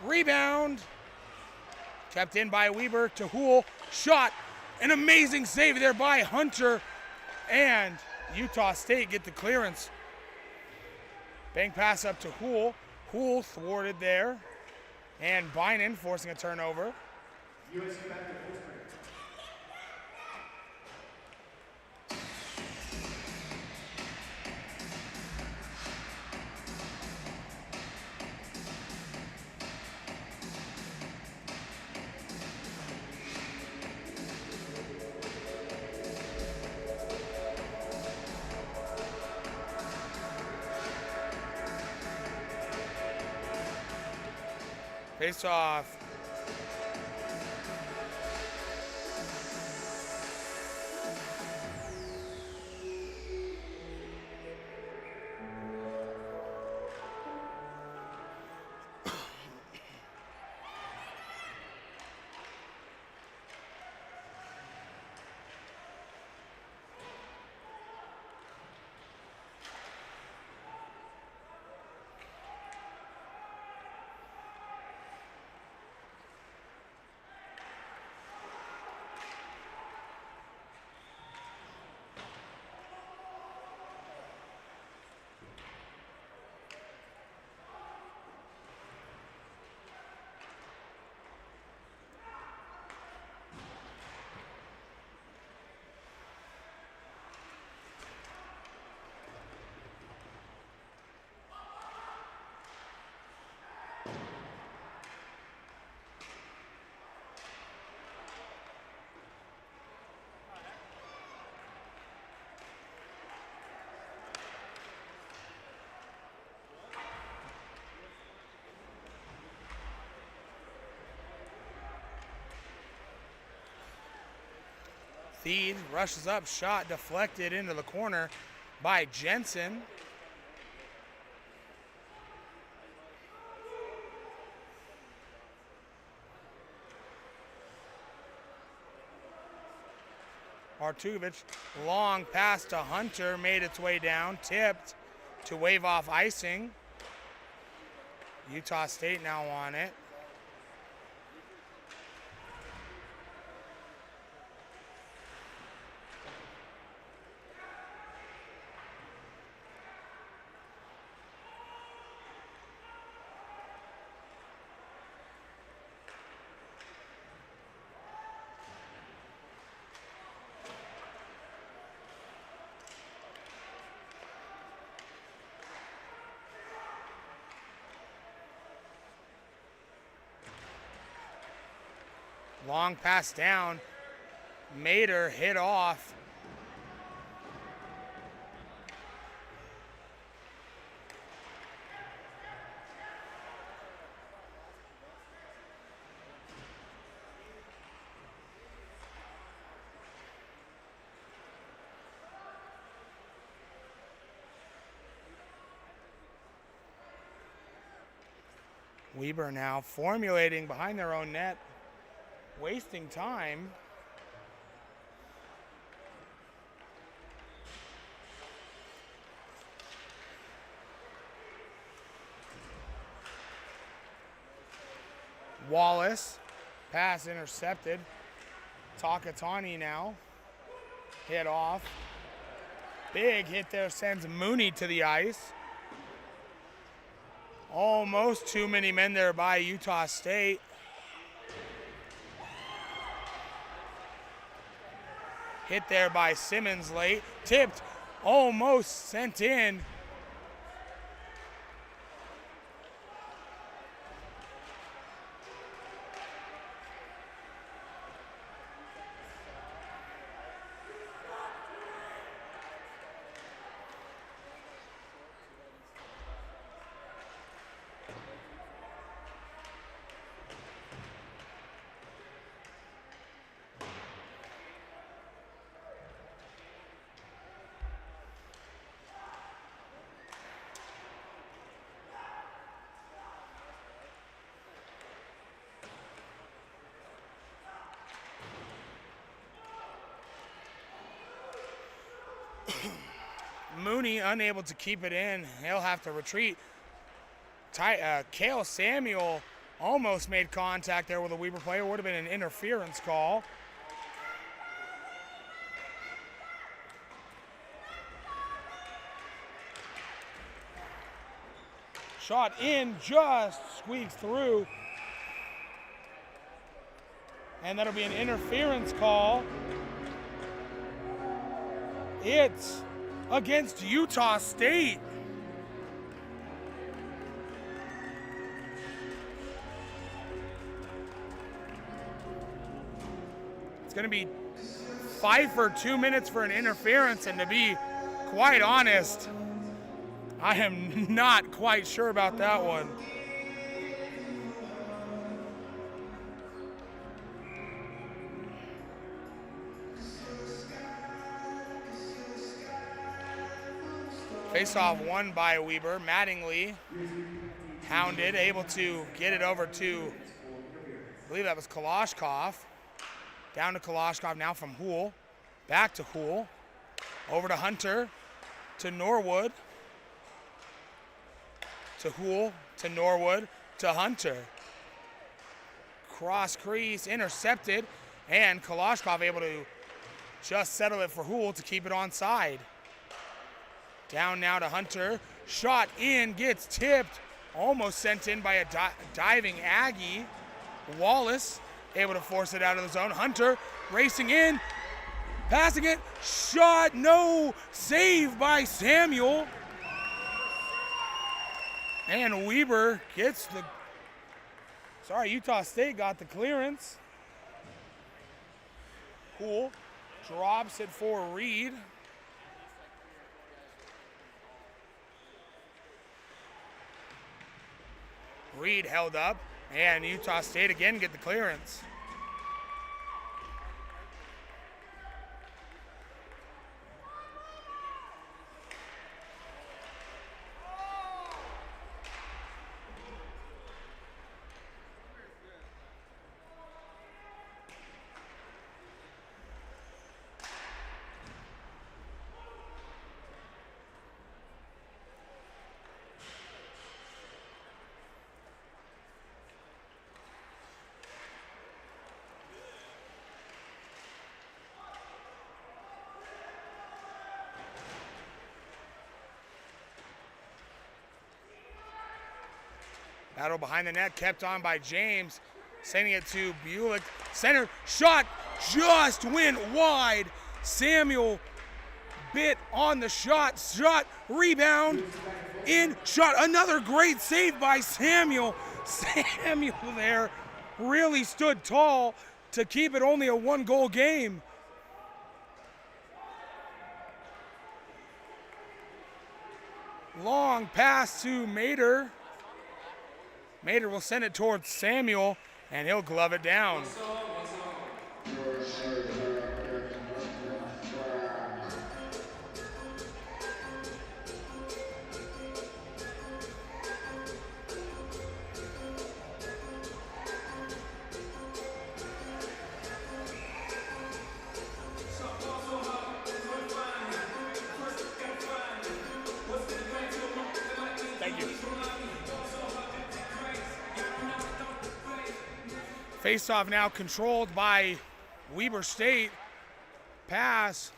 rebound. Kept in by Weber to Hool, shot. An amazing save there by Hunter. And Utah State get the clearance. Bank pass up to Hool. Hool thwarted there. And Bynum forcing a turnover. USC back to full strength. Face off. Thied rushes up, shot deflected into the corner by Jensen. Artukovic, long pass to Hunter, made its way down, tipped to wave off icing. Utah State now on it. Long pass down. Mater hit off. Weber now formulating behind their own net. Wasting time. Wallace, pass intercepted. Takatani now, hit off. Big hit there sends Mooney to the ice. Almost too many men there by Utah State. Hit there by Simmons late. Tipped, almost sent in. Mooney unable to keep it in. He'll have to retreat. Kale Samuel almost made contact there with a Weber player. Would have been an interference call. Shot in, just squeaks through. And that'll be an interference call. It's against Utah State. It's going to be 5 for 2 minutes for an interference, and to be quite honest, I am not quite sure about that one. Face-off won by Weber. Mattingly, hounded, able to get it over to, I believe that was Kalashkov. Down to Kalashkov now from Houle. Back to Houle. Over to Hunter. To Norwood. To Houle. To Norwood. To Hunter. Cross crease, intercepted. And Kalashkov able to just settle it for Houle to keep it onside. Down now to Hunter. Shot in, gets tipped. Almost sent in by a diving Aggie. Wallace able to force it out of the zone. Hunter racing in. Passing it. Shot, no. Save by Samuel. And Weber gets the... Sorry, Utah State got the clearance. Cool. Drops it for Reed. Reed held up, and Utah State again get the clearance. Battle behind the net, kept on by James, sending it to Buick. Center, shot, just went wide. Samuel bit on the shot, rebound, in, shot. Another great save by Samuel. Samuel there really stood tall to keep it only a 1-goal game. Long pass to Mater. Mater will send it towards Samuel, and he'll glove it down. Thank you. Face-off now controlled by Weber State. Pass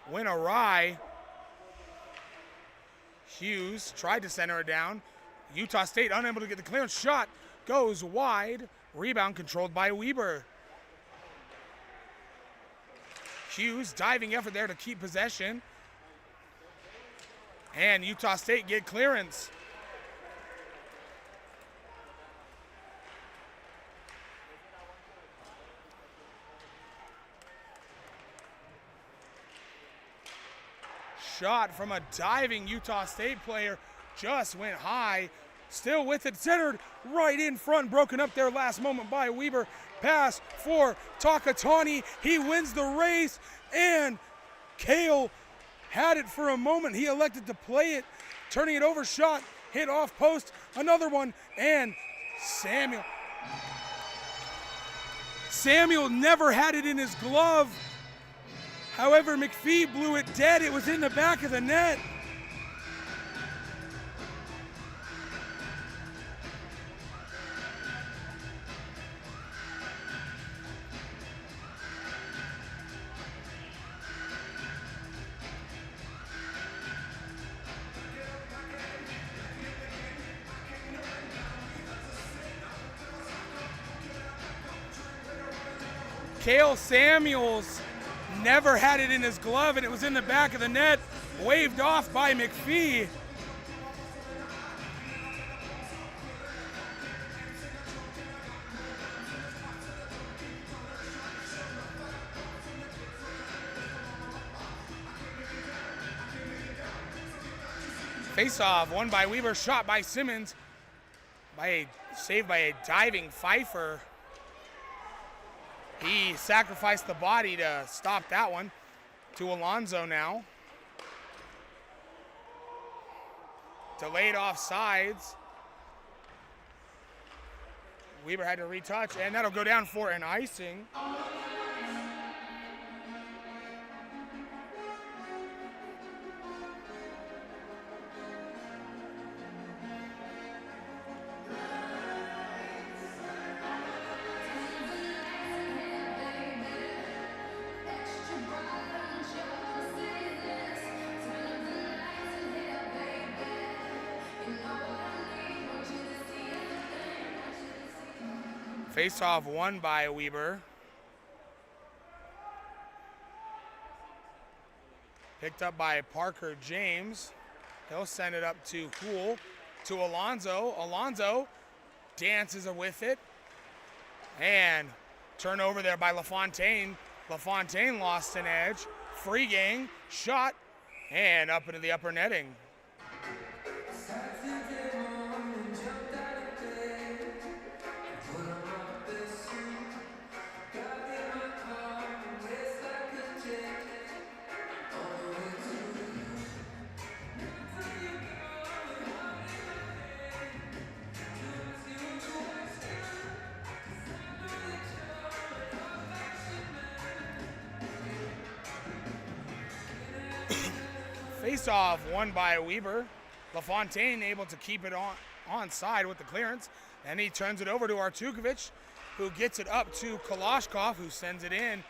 went awry. Hughes tried to center it down. Utah State unable to get the clearance. Shot goes wide. Rebound controlled by Weber. Hughes diving effort there to keep possession. And Utah State get clearance. Shot from a diving Utah State player just went high. Still with it, centered right in front, broken up there last moment by Weber. Pass for Takatani. He wins the race, and Kale had it for a moment. He elected to play it, turning it over. Shot hit off post. Another one, and Samuel never had it in his glove. However, McPhee blew it dead. It was in the back of the net. Cale Samuels never had it in his glove, and it was in the back of the net, waved off by McPhee. Face-off won by Weber, shot by Simmons, saved by a diving Pfeiffer. He sacrificed the body to stop that one. To Alonso now. Delayed offsides. Weber had to retouch, and that'll go down for an icing. Face-off won by Weber. Picked up by Parker James. He'll send it up to Hool, to Alonso. Alonso dances with it. And turnover there by LaFontaine. LaFontaine lost an edge. Free gang, shot, and up into the upper netting. Face-off won by Weber. LaFontaine able to keep it onside with the clearance. And he turns it over to Artukovic, who gets it up to Kalashkov, who sends it in.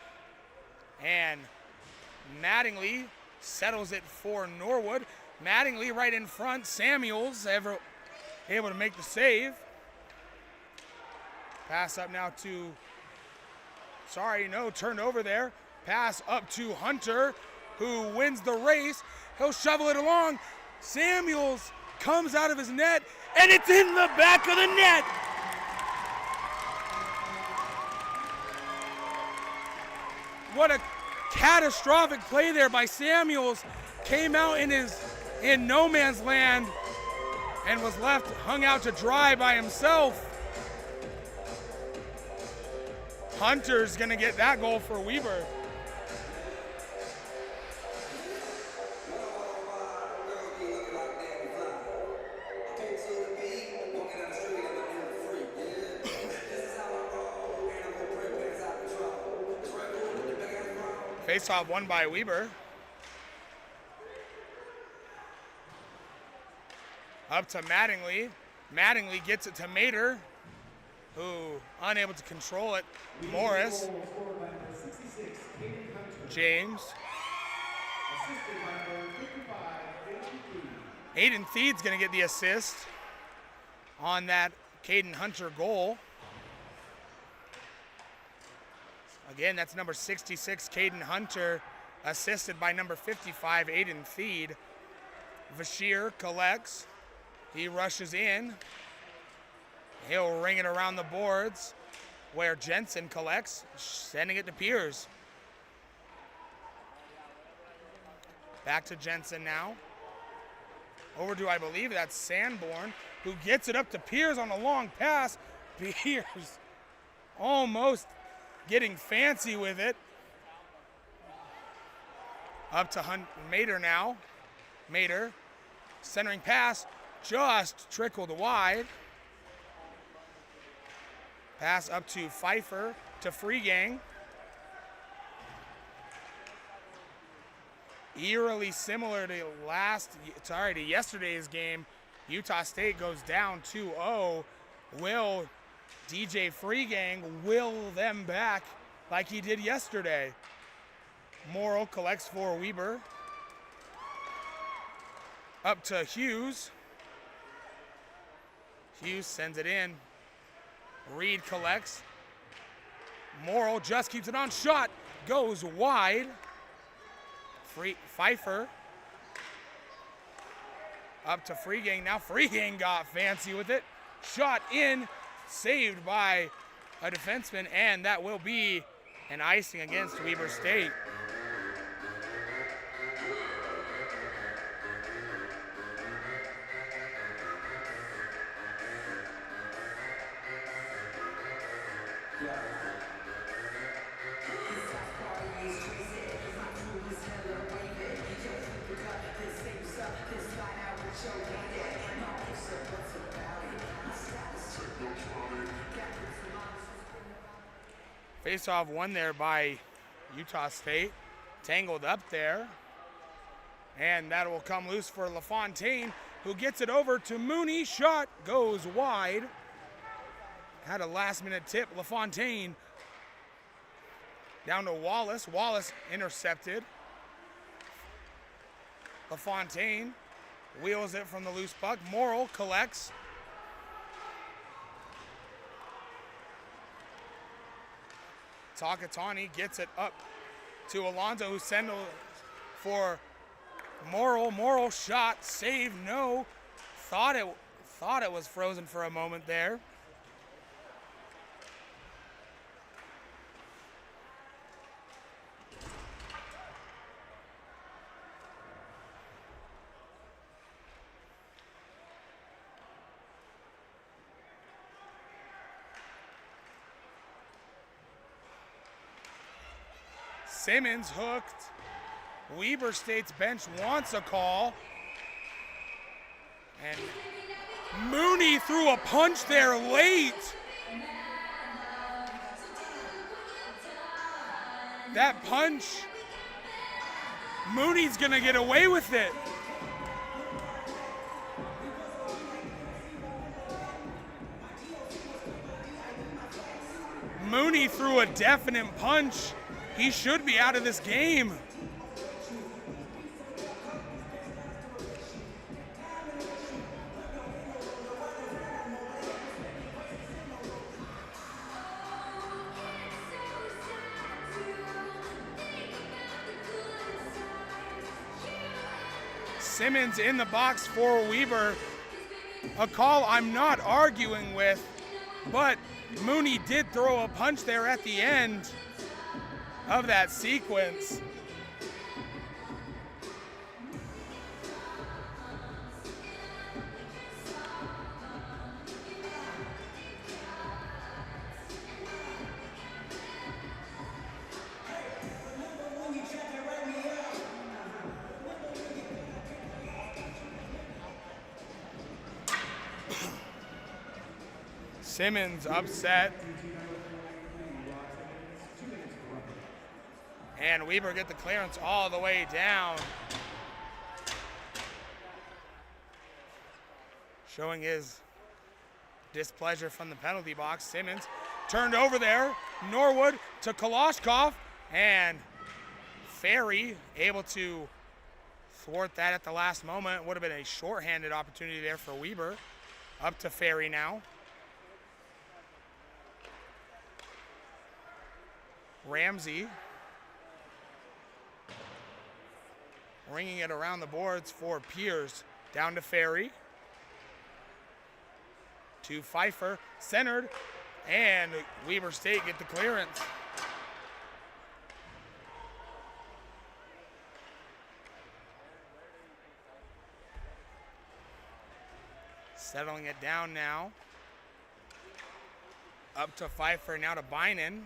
And Mattingly settles it for Norwood. Mattingly right in front. Samuels able to make the save. Pass up now to, turned over there. Pass up to Hunter, who wins the race. He'll shovel it along. Samuels comes out of his net, and it's in the back of the net. What a catastrophic play there by Samuels. Came out in no man's land and was hung out to dry by himself. Hunter's gonna get that goal for Weber. Face-off won by Weber. Up to Mattingly. Mattingly gets it to Mater, who unable to control it. Morris. James. Aiden Theed's going to get the assist on that Caden Hunter goal. Again, that's number 66, Caden Hunter, assisted by number 55, Aiden Theed. Bashir collects. He rushes in. He'll ring it around the boards where Jensen collects, sending it to Piers. Back to Jensen now. Over to, I believe that's Sanborn, who gets it up to Piers on a long pass. Piers almost getting fancy with it. Up to Mater now. Mater, centering pass, just trickled wide. Pass up to Pfeiffer to Freegang. Eerily similar to yesterday's game. Utah State goes down 2-0. Will DJ Freegang will them back like he did yesterday. Morrill collects for Weber. Up to Hughes. Hughes sends it in. Reed collects. Morrill just keeps it on. Shot goes wide. Pfeiffer up to Freegang. Now Freegang got fancy with it. Shot in, saved by a defenseman, and that will be an icing against Weber State. Face-off won there by Utah State. Tangled up there. And that will come loose for LaFontaine, who gets it over to Mooney. Shot goes wide. Had a last-minute tip. LaFontaine down to Wallace. Wallace intercepted. LaFontaine wheels it from the loose puck. Morrill collects. Takatani gets it up to Alonzo, who sends for Morrill. Morrill shot, save, no. Thought it was frozen for a moment there. Simmons hooked. Weber State's bench wants a call. And Mooney threw a punch there late. That punch, Mooney's gonna get away with it. Mooney threw a definite punch. He should be out of this game. Simmons in the box for Weber. A call I'm not arguing with, but Mooney did throw a punch there at the end of that sequence. Simmons upset. And Weber get the clearance all the way down. Showing his displeasure from the penalty box. Simmons turned over there. Norwood to Koloshkov. And Ferry able to thwart that at the last moment. Would have been a shorthanded opportunity there for Weber. Up to Ferry now. Ramsey ringing it around the boards for Piers. Down to Ferry. To Pfeiffer. Centered. And Weber State get the clearance. Settling it down now. Up to Pfeiffer. Now to Bynan.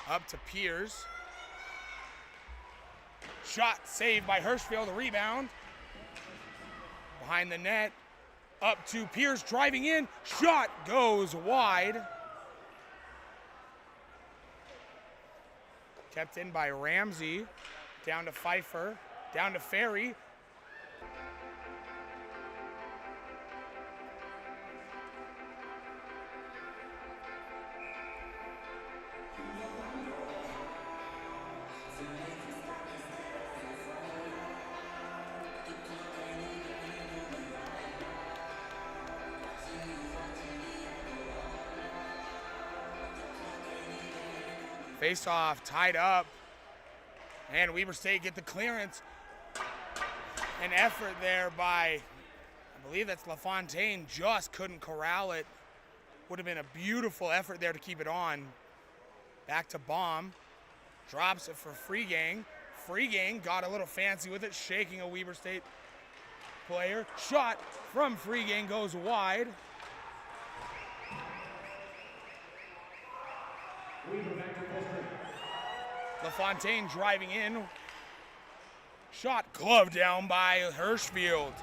Up to Piers. Shot saved by Hirschfield. Rebound. Behind the net. Up to Piers driving in. Shot goes wide. Kept in by Ramsey. Down to Pfeiffer. Down to Ferry. Face-off tied up. And Weber State get the clearance. An effort there by, I believe that's LaFontaine, just couldn't corral it. Would have been a beautiful effort there to keep it on. Back to Baum. Drops it for Freegang. Freegang got a little fancy with it, shaking a Weber State player. Shot from Freegang goes wide. LaFontaine driving in. Shot gloved down by Hirschfield.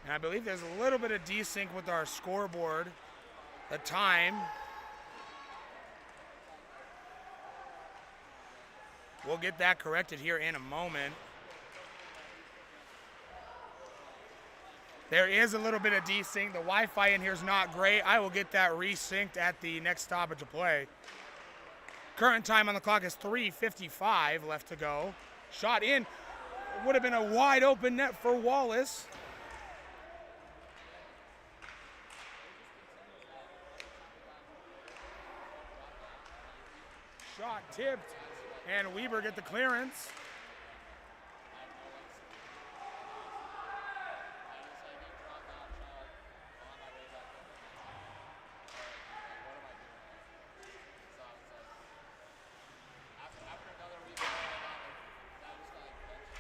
And I believe there's a little bit of desync with our scoreboard. The time. We'll get that corrected here in a moment. There is a little bit of desync. The Wi-Fi in here is not great. I will get that resynced at the next stoppage of play. Current time on the clock is 3:55 left to go. Shot in. Would have been a wide open net for Wallace. Shot tipped, and Weber get the clearance.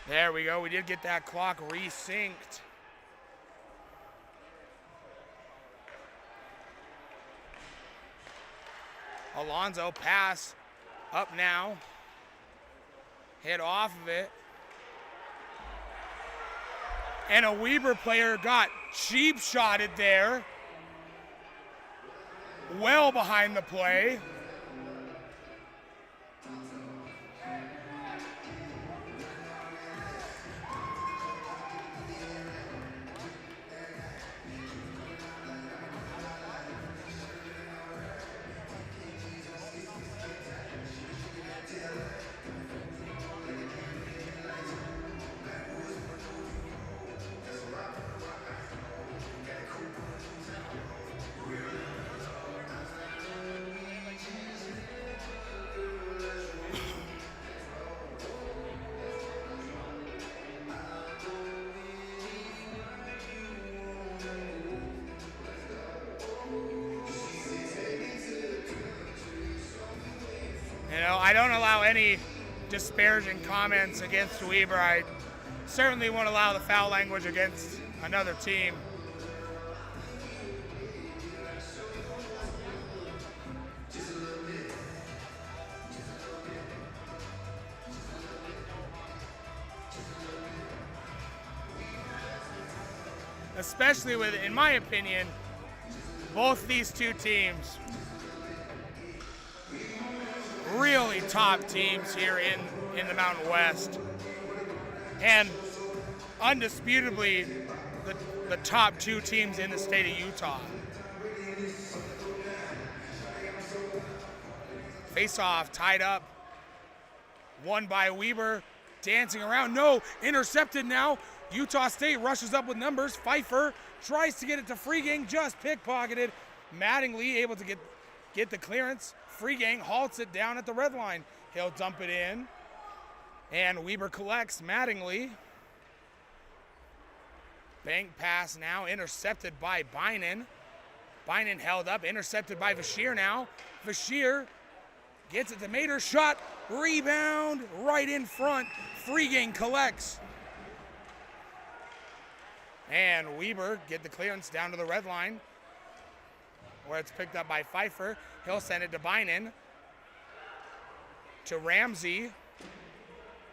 There we go. We did get that clock resynced. Alonzo pass up now. Hit off of it. And a Weber player got cheap shotted there. Well behind the play. You know, I don't allow any disparaging comments against Weber. I certainly won't allow the foul language against another team. Especially with, in my opinion, both these two teams really top teams here in the Mountain West, and undisputably the top two teams in the state of Utah. Face-off tied up, won by Weber, dancing around, no, intercepted now. Utah State rushes up with numbers. Pfeiffer tries to get it to Freegang, just pickpocketed. Mattingly able to get the clearance. Freegang halts it down at the red line. He'll dump it in. And Weber collects Mattingly. Bank pass now, intercepted by Bynon. Bynon held up, intercepted by Vashir now. Vashir gets it to Mater, shot, rebound, right in front. Freegang collects. And Weber get the clearance down to the red line, where it's picked up by Pfeiffer. He'll send it to Bynon, to Ramsey,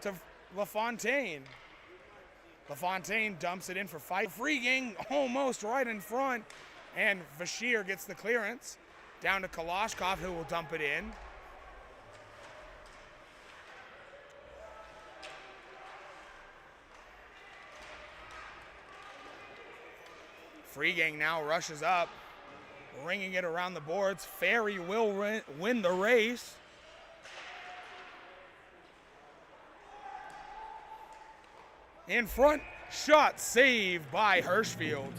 to LaFontaine. LaFontaine dumps it in for Pfeiffer. Freegang almost right in front. And Bashir gets the clearance. Down to Kalashkov, who will dump it in. Free Gang now rushes up, ringing it around the boards. Ferry will win the race. In front, shot saved by Hirschfield.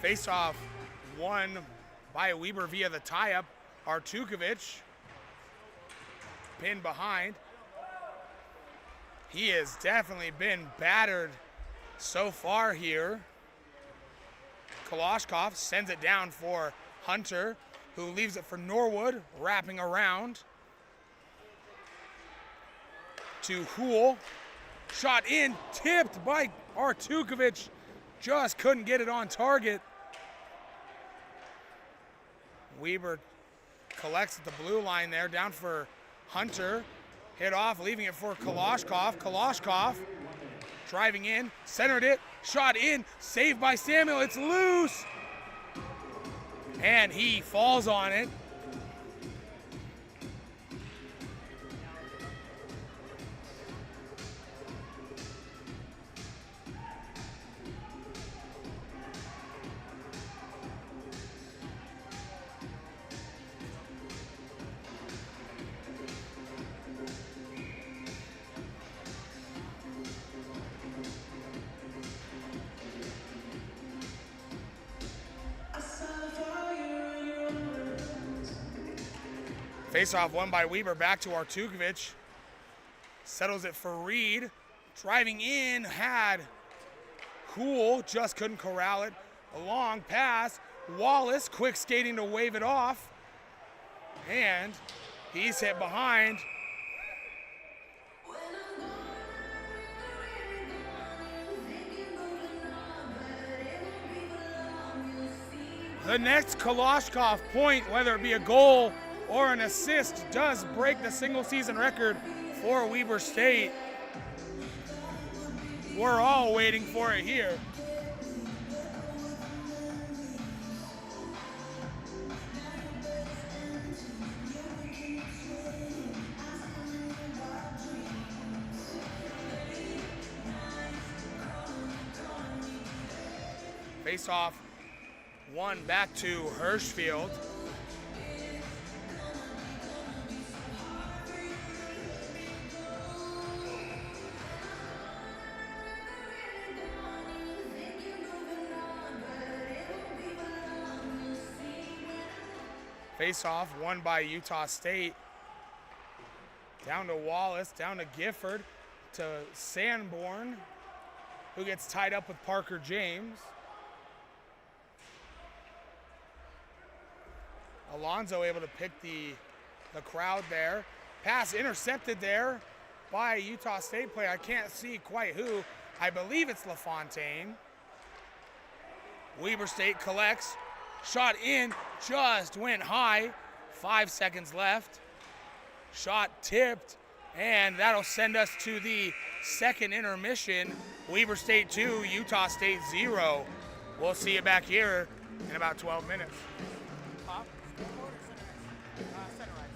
Face-off won by Weber via the tie-up. Artukovic pinned behind. He has definitely been battered so far here. Kalashkov sends it down for Hunter, who leaves it for Norwood, wrapping around to Hool. Shot in, tipped by Artukovic. Just couldn't get it on target. Weber collects at the blue line there, down for Hunter. Hit off, leaving it for Kalashkov. Kalashkov driving in, centered it, shot in, saved by Samuel. It's loose. And he falls on it. Face-off won by Weber, back to Artukovic. Settles it for Reed. Driving in, had Cool, just couldn't corral it. A long pass. Wallace, quick skating to wave it off. And he's hit behind. The next Kalashkov point, whether it be a goal or an assist, does break the single season record for Weber State. We're all waiting for it here. Face-off, one back to Hirschfield. Face-off won by Utah State. Down to Wallace, down to Gifford, to Sanborn, who gets tied up with Parker James. Alonzo able to pick the crowd there. Pass intercepted there by a Utah State player. I can't see quite who. I believe it's LaFontaine. Weber State collects. Shot in, just went high. 5 seconds left. Shot tipped, and that'll send us to the second intermission. Weber State 2, Utah State 0. We'll see you back here in about 12 minutes. Pop, scoreboard, or center ice? Center ice.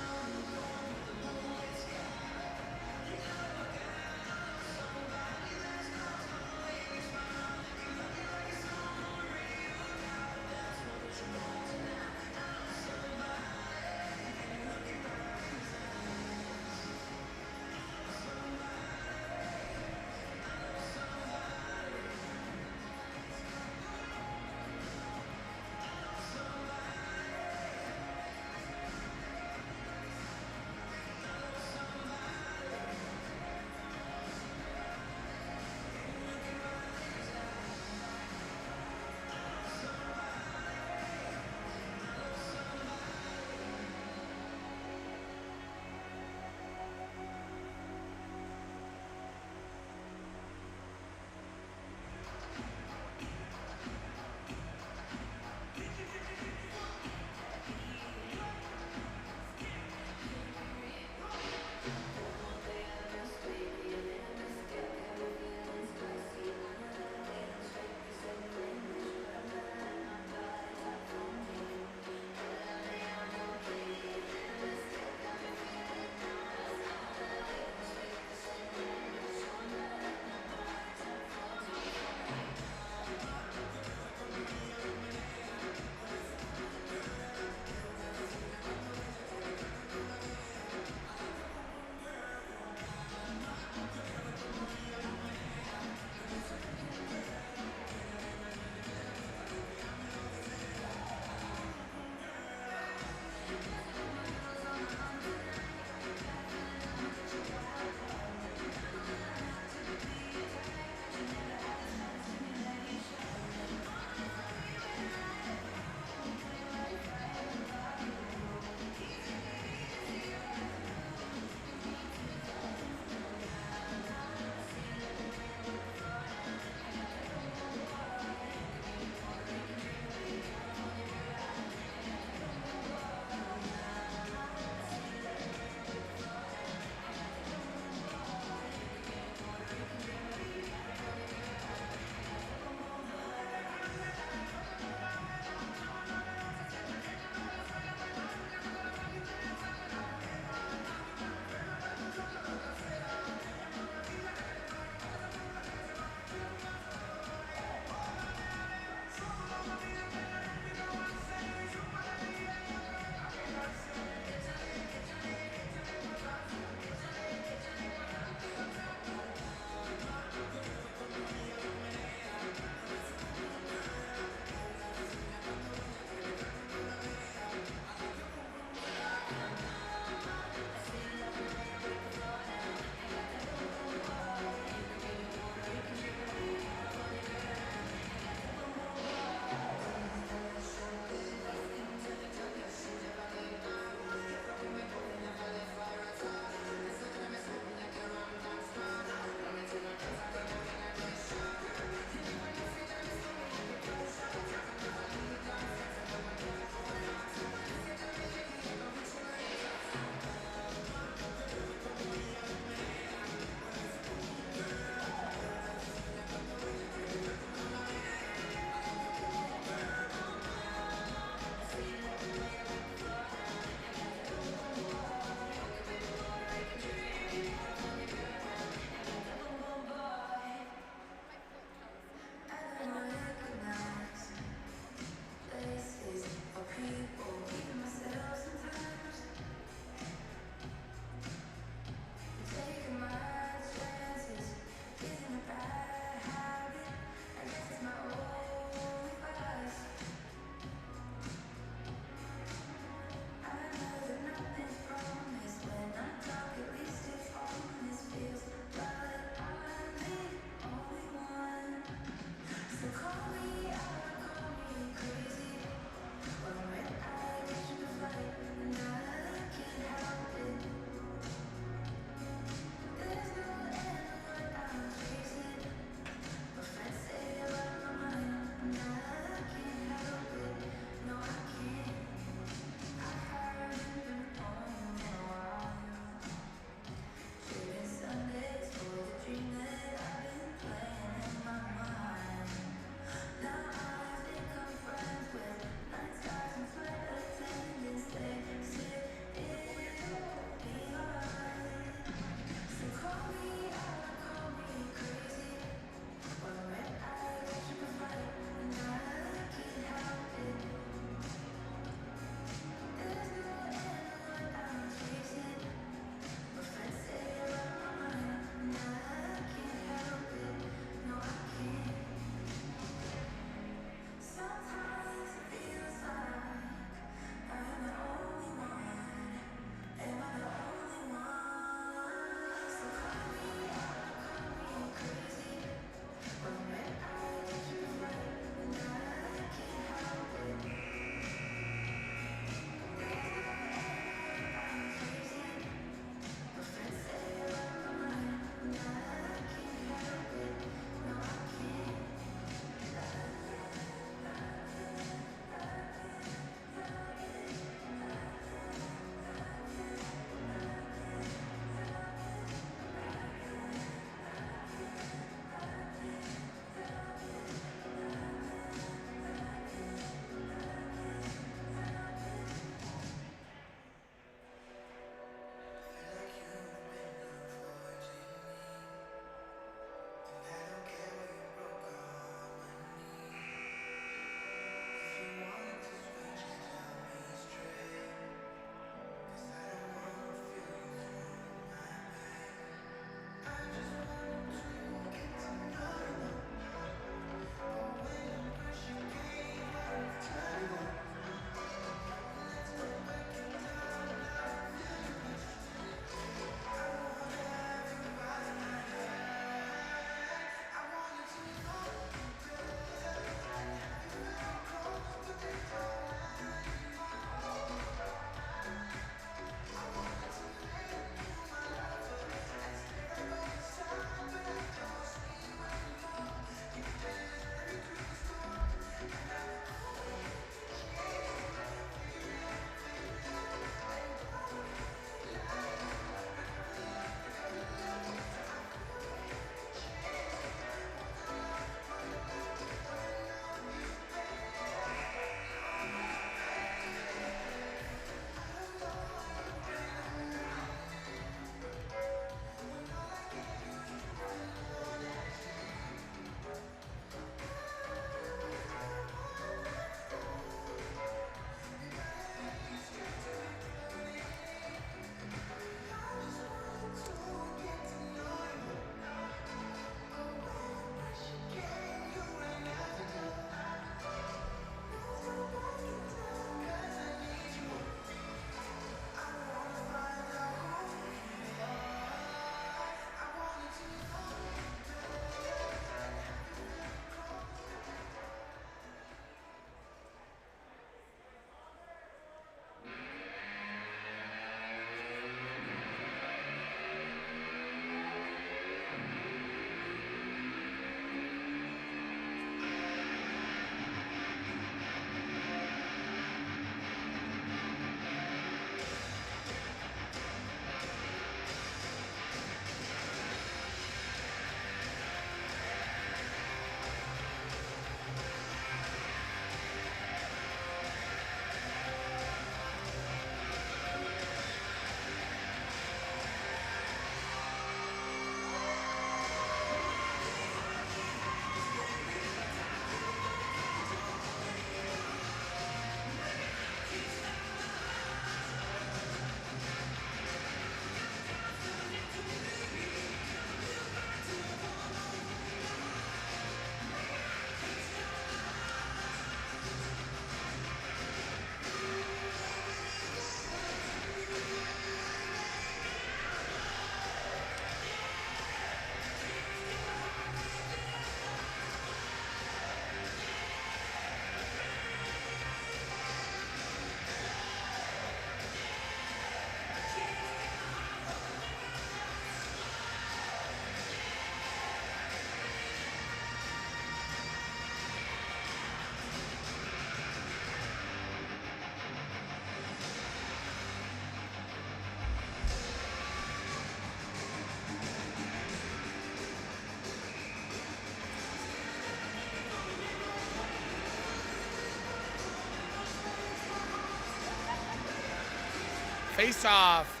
Face-off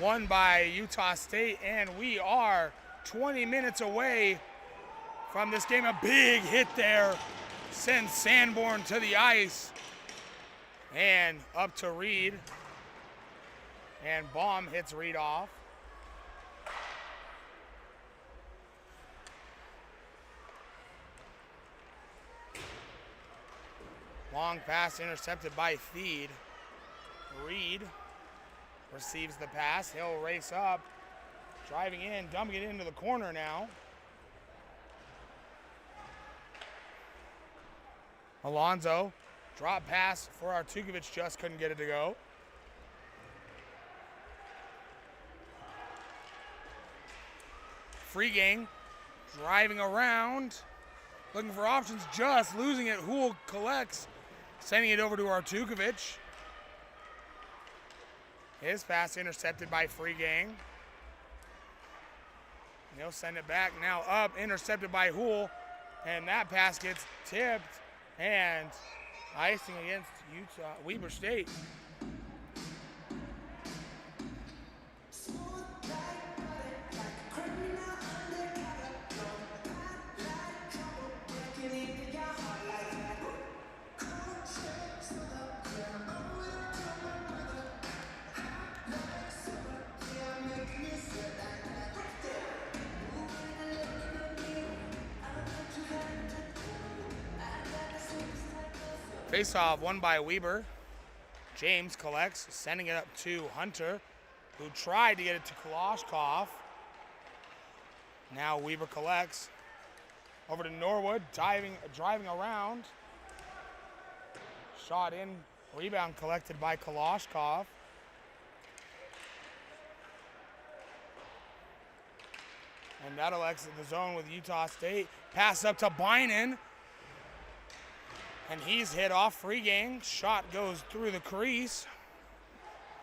won by Utah State, and we are 20 minutes away from this game. A big hit there sends Sanborn to the ice. And up to Reed. And Baum hits Reed off. Long pass intercepted by Feed. Reed receives the pass. He'll race up. Driving in, dumping it into the corner now. Alonzo, drop pass for Artukovic, just couldn't get it to go. Freegang driving around, looking for options, just losing it. Hool collects, sending it over to Artukovic. His pass intercepted by Freegang. He'll send it back, now up, intercepted by Hool, and that pass gets tipped, and icing against Weber State. Face-off won by Weber. James collects, sending it up to Hunter, who tried to get it to Kalashkov. Now Weber collects. Over to Norwood, driving around. Shot in, rebound collected by Kalashkov. And that'll exit the zone with Utah State. Pass up to Bynon. And he's hit off. Freegang. Shot goes through the crease.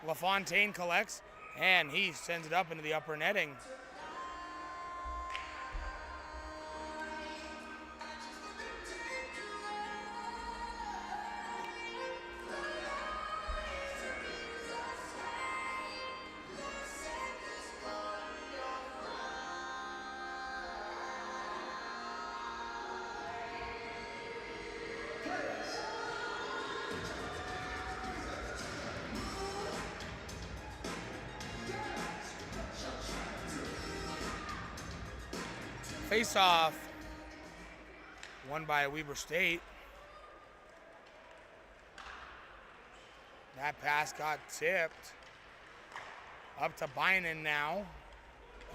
LaFontaine collects, and he sends it up into the upper netting. Face-off won by Weber State. That pass got tipped. Up to Bynon now.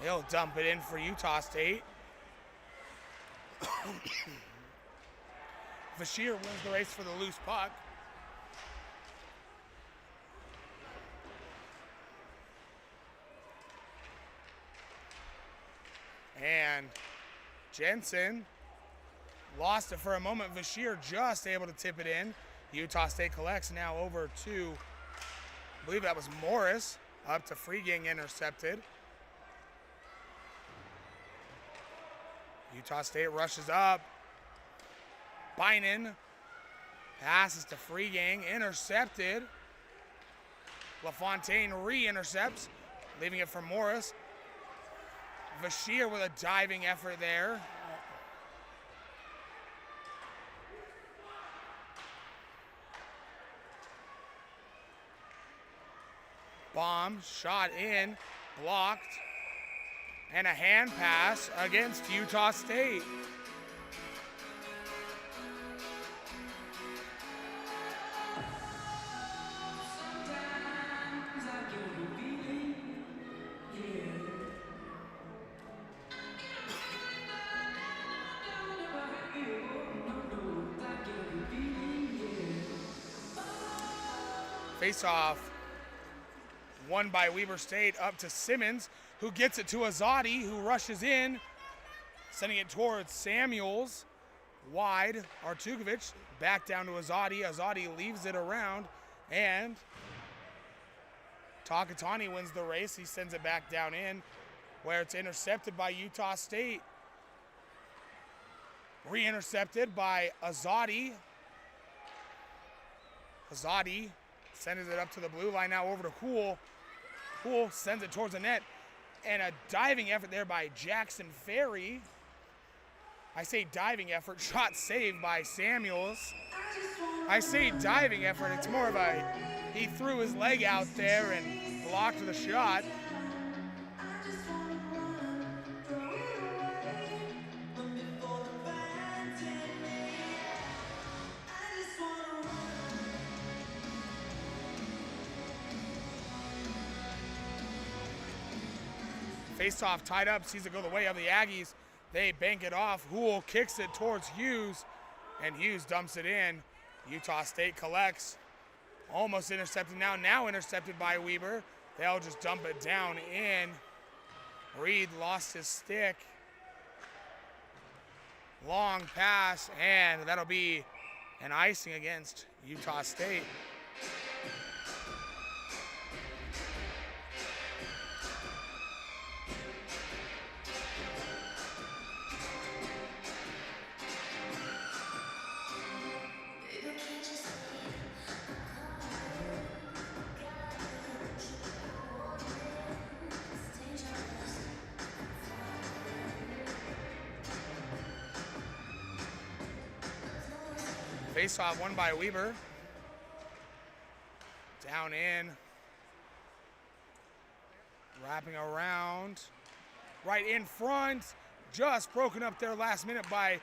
He'll dump it in for Utah State. Bashir wins the race for the loose puck. And Jensen lost it for a moment. Bashir just able to tip it in. Utah State collects now over to, I believe that was Morris, up to Freegang, intercepted. Utah State rushes up. Bynon passes to Freegang, intercepted. LaFontaine re-intercepts, leaving it for Morris. Bashir with a diving effort there. Bomb shot in, blocked, and a hand pass against Utah State. Face-off won by Weber State, up to Simmons, who gets it to Azadi, who rushes in, sending it towards Samuels. Wide, Artukovic back down to Azadi. Azadi leaves it around, and Takatani wins the race. He sends it back down in, where it's intercepted by Utah State. Re-intercepted by Azadi. Azadi Sends it up to the blue line now over to Hool. Hool sends it towards the net. And a diving effort there by Jackson Ferry. I say diving effort, shot saved by Samuels. I say diving effort, it's more of a, he threw his leg out there and blocked the shot. Face-off tied up, sees it go the way of the Aggies. They bank it off. Hool kicks it towards Hughes, and Hughes dumps it in. Utah State collects. Almost intercepted now. Now intercepted by Weber. They'll just dump it down in. Reed lost his stick. Long pass, and that'll be an icing against Utah State. Face-off won by Weber. Down in. Wrapping around. Right in front. Just broken up there last minute by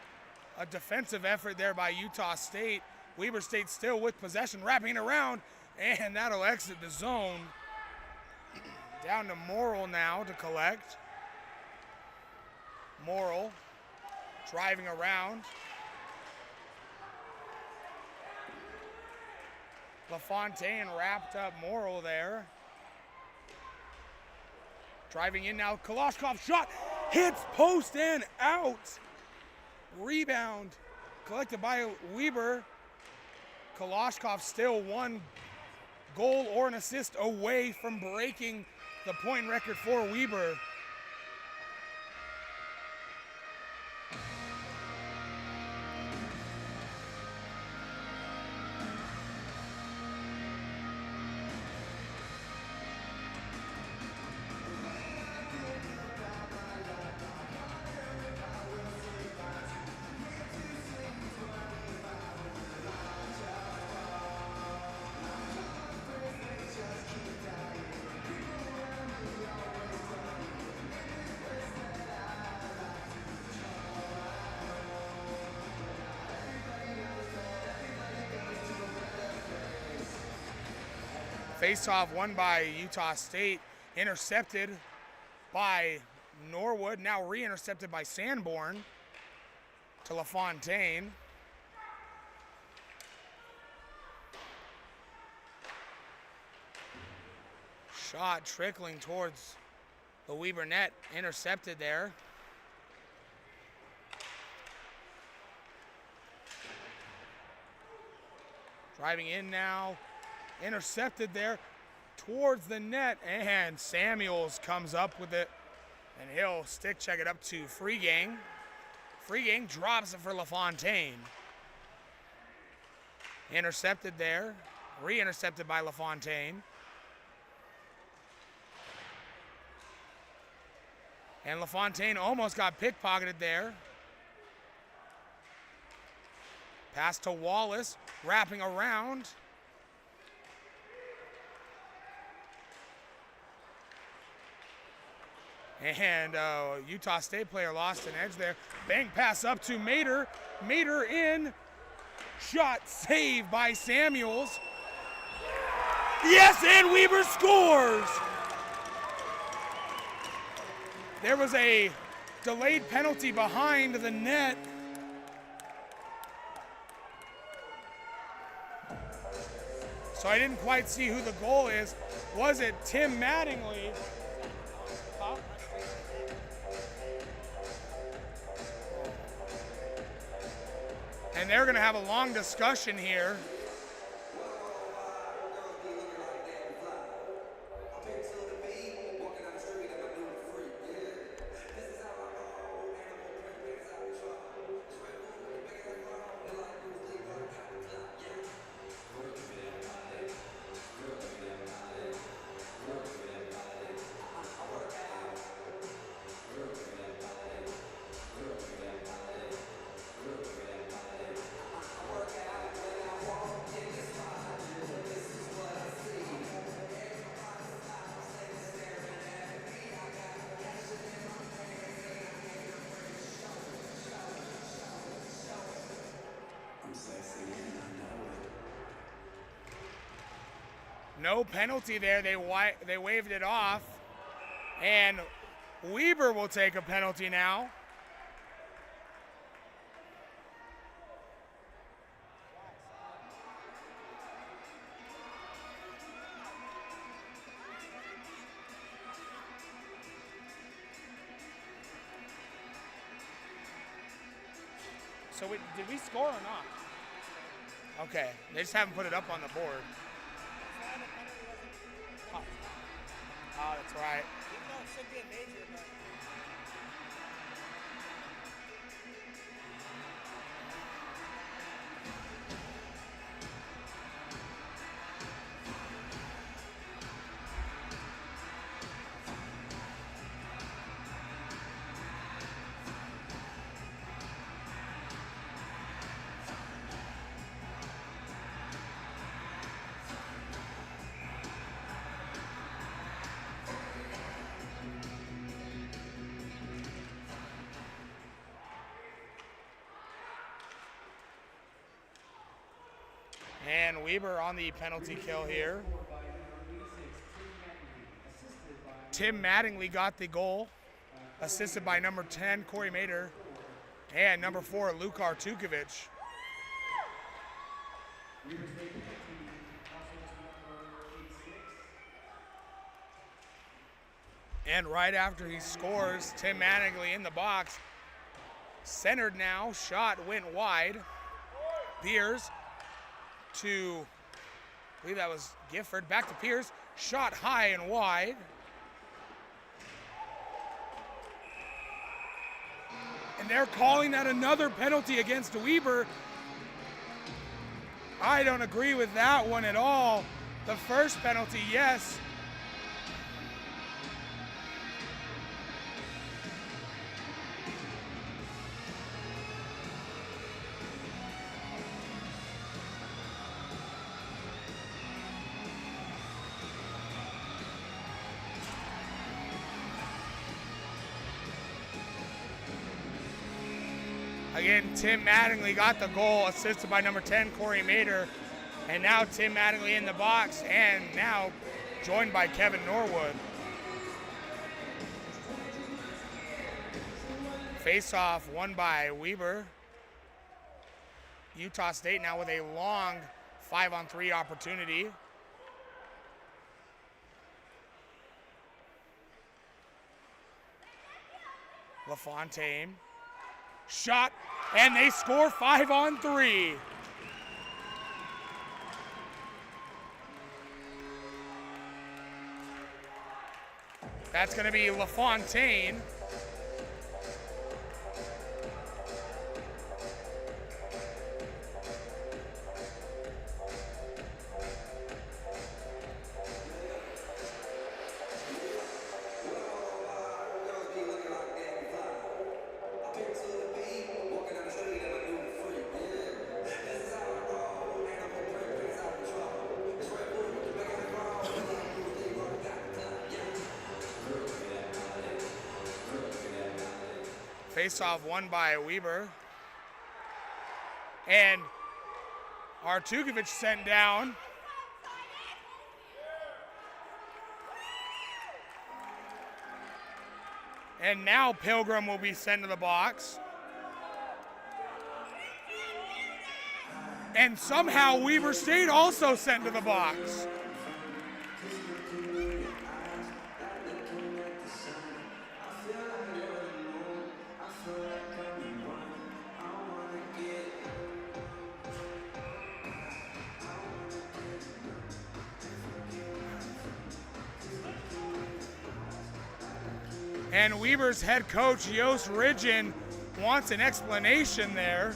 a defensive effort there by Utah State. Weber State still with possession. Wrapping around. And that'll exit the zone. Down to Morrill now to collect. Morrill driving around. LaFontaine wrapped up Morrill there. Driving in now, Kalashnikov shot, hits post and out. Rebound collected by Weber. Kalashnikov still one goal or an assist away from breaking the point record for Weber. Face-off won by Utah State, intercepted by Norwood, now re-intercepted by Sanborn to LaFontaine. Shot trickling towards the Weber net, intercepted there. Driving in now. Intercepted there towards the net, and Samuels comes up with it, and he'll stick check it up to Freegang. Freegang drops it for LaFontaine. Intercepted there, re-intercepted by LaFontaine. And LaFontaine almost got pickpocketed there. Pass to Wallace, wrapping around. And Utah State player lost an edge there. Bank pass up to Mater. Mater in. Shot saved by Samuels. Yes, and Weber scores! There was a delayed penalty behind the net. So I didn't quite see who the goal is. Was it Tim Mattingly? Huh? And they're going to have a long discussion here. No penalty there. They waved it off. And Weber will take a penalty now. So did we score or not? Okay, they just haven't put it up on the board. Oh, that's right. Even though it should be a major, but And Weber on the penalty kill here. Tim Mattingly got the goal, assisted by number 10, Corey Mader, and number 4, Lukar Tukovic. And right after he scores, Tim Mattingly in the box. Centered now, shot went wide. Pierce to, I believe that was Gifford, back to Pierce, shot high and wide. And they're calling that another penalty against Weber. I don't agree with that one at all. The first penalty, yes. Again, Tim Mattingly got the goal, assisted by number 10, Corey Mader. And now Tim Mattingly in the box, and now joined by Kevin Norwood. Face-off won by Weber. Utah State now with a long 5-on-3 opportunity. LaFontaine. Shot, and they score 5-on-3. That's going to be LaFontaine. Face-off won by Weber. And Artukovic sent down. And now Pilgrim will be sent to the box. And somehow Weber State also sent to the box. And Weber's head coach, Yost Ridgen, wants an explanation there.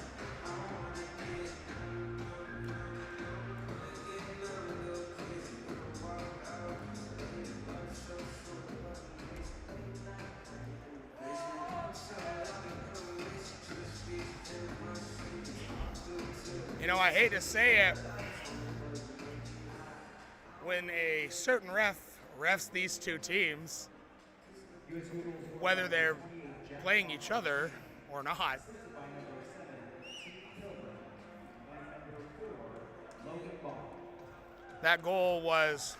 You know, I hate to say it, when a certain ref refs these two teams, whether they're playing each other or not, That goal was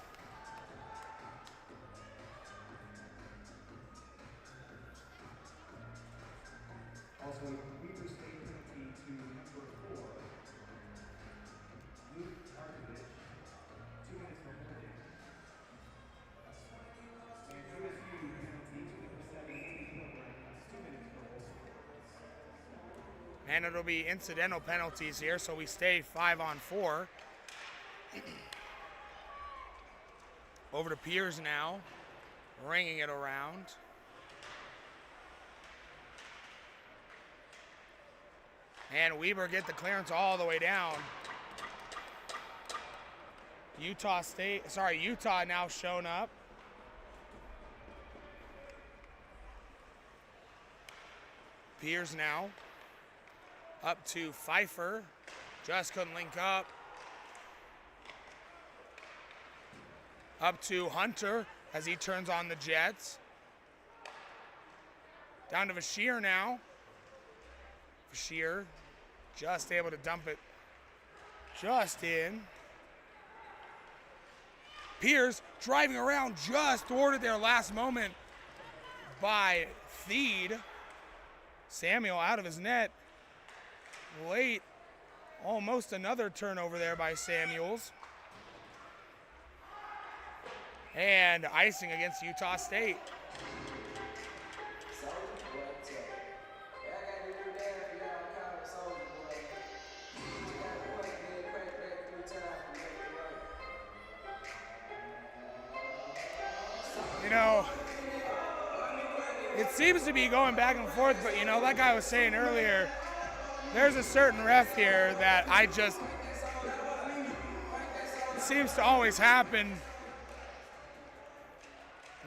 Also, Weber State penalty to number 4, Luke Arkovich, 2 minutes for holding. And USU penalty to number 7, Andy Pilgrim, 2 minutes for holding. and it'll be incidental penalties here, so we stay 5-on-4. Over to Piers now, ringing it around. And Weber get the clearance all the way down. Utah now shown up. Piers now up to Pfeiffer. Just couldn't link up. Up to Hunter as he turns on the Jets. Down to Bashir now. Bashir just able to dump it just in. Piers driving around, just thwarted there last moment by Theed. Samuel out of his net late. Almost another turnover there by Samuels. And icing against Utah State. You know, it seems to be going back and forth, but you know, like I was saying earlier, there's a certain ref here that it seems to always happen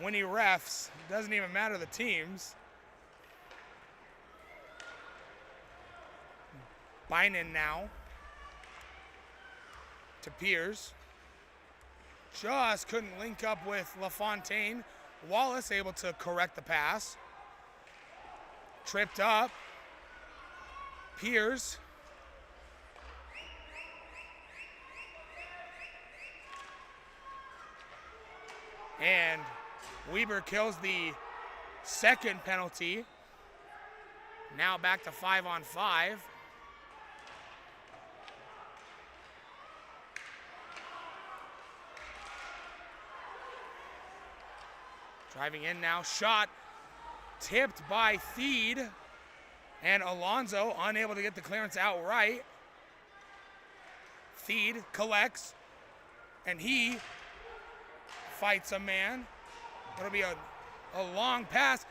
when he refs. It doesn't even matter the teams. Bynum now to Piers. Just couldn't link up with LaFontaine. Wallace able to correct the pass. Tripped up. Piers. And Weber kills the second penalty. Now back to 5-on-5. Driving in now, shot tipped by Theed, and Alonso unable to get the clearance outright. Theed collects, and he fights a man. It'll be a long pass.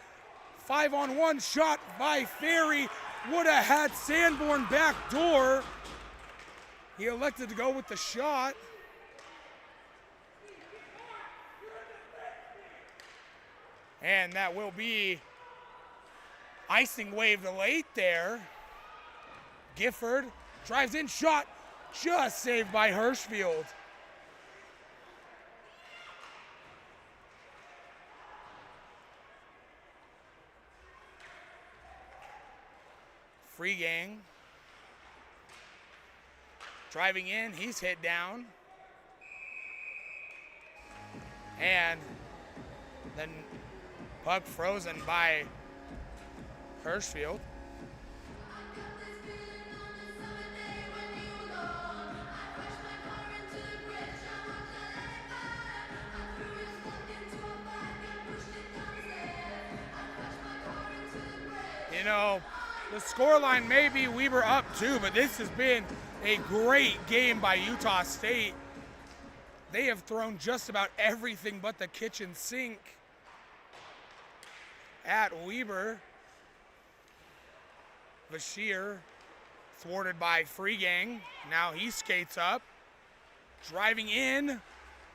5-on-1 shot by Ferry. Would have had Sanborn back door. He elected to go with the shot. And that will be icing waved late there. Gifford drives in, shot just saved by Hirschfield. Free gang. Driving in, he's hit down. And then puck frozen by Hirschfield. You know, the scoreline may be Weber up 2, but this has been a great game by Utah State. They have thrown just about everything but the kitchen sink at Weber. Bashir thwarted by Free Gang. Now he skates up. Driving in.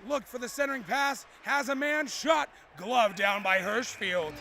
Looked for the centering pass. Has a man. Shot. Glove down by Hirschfield.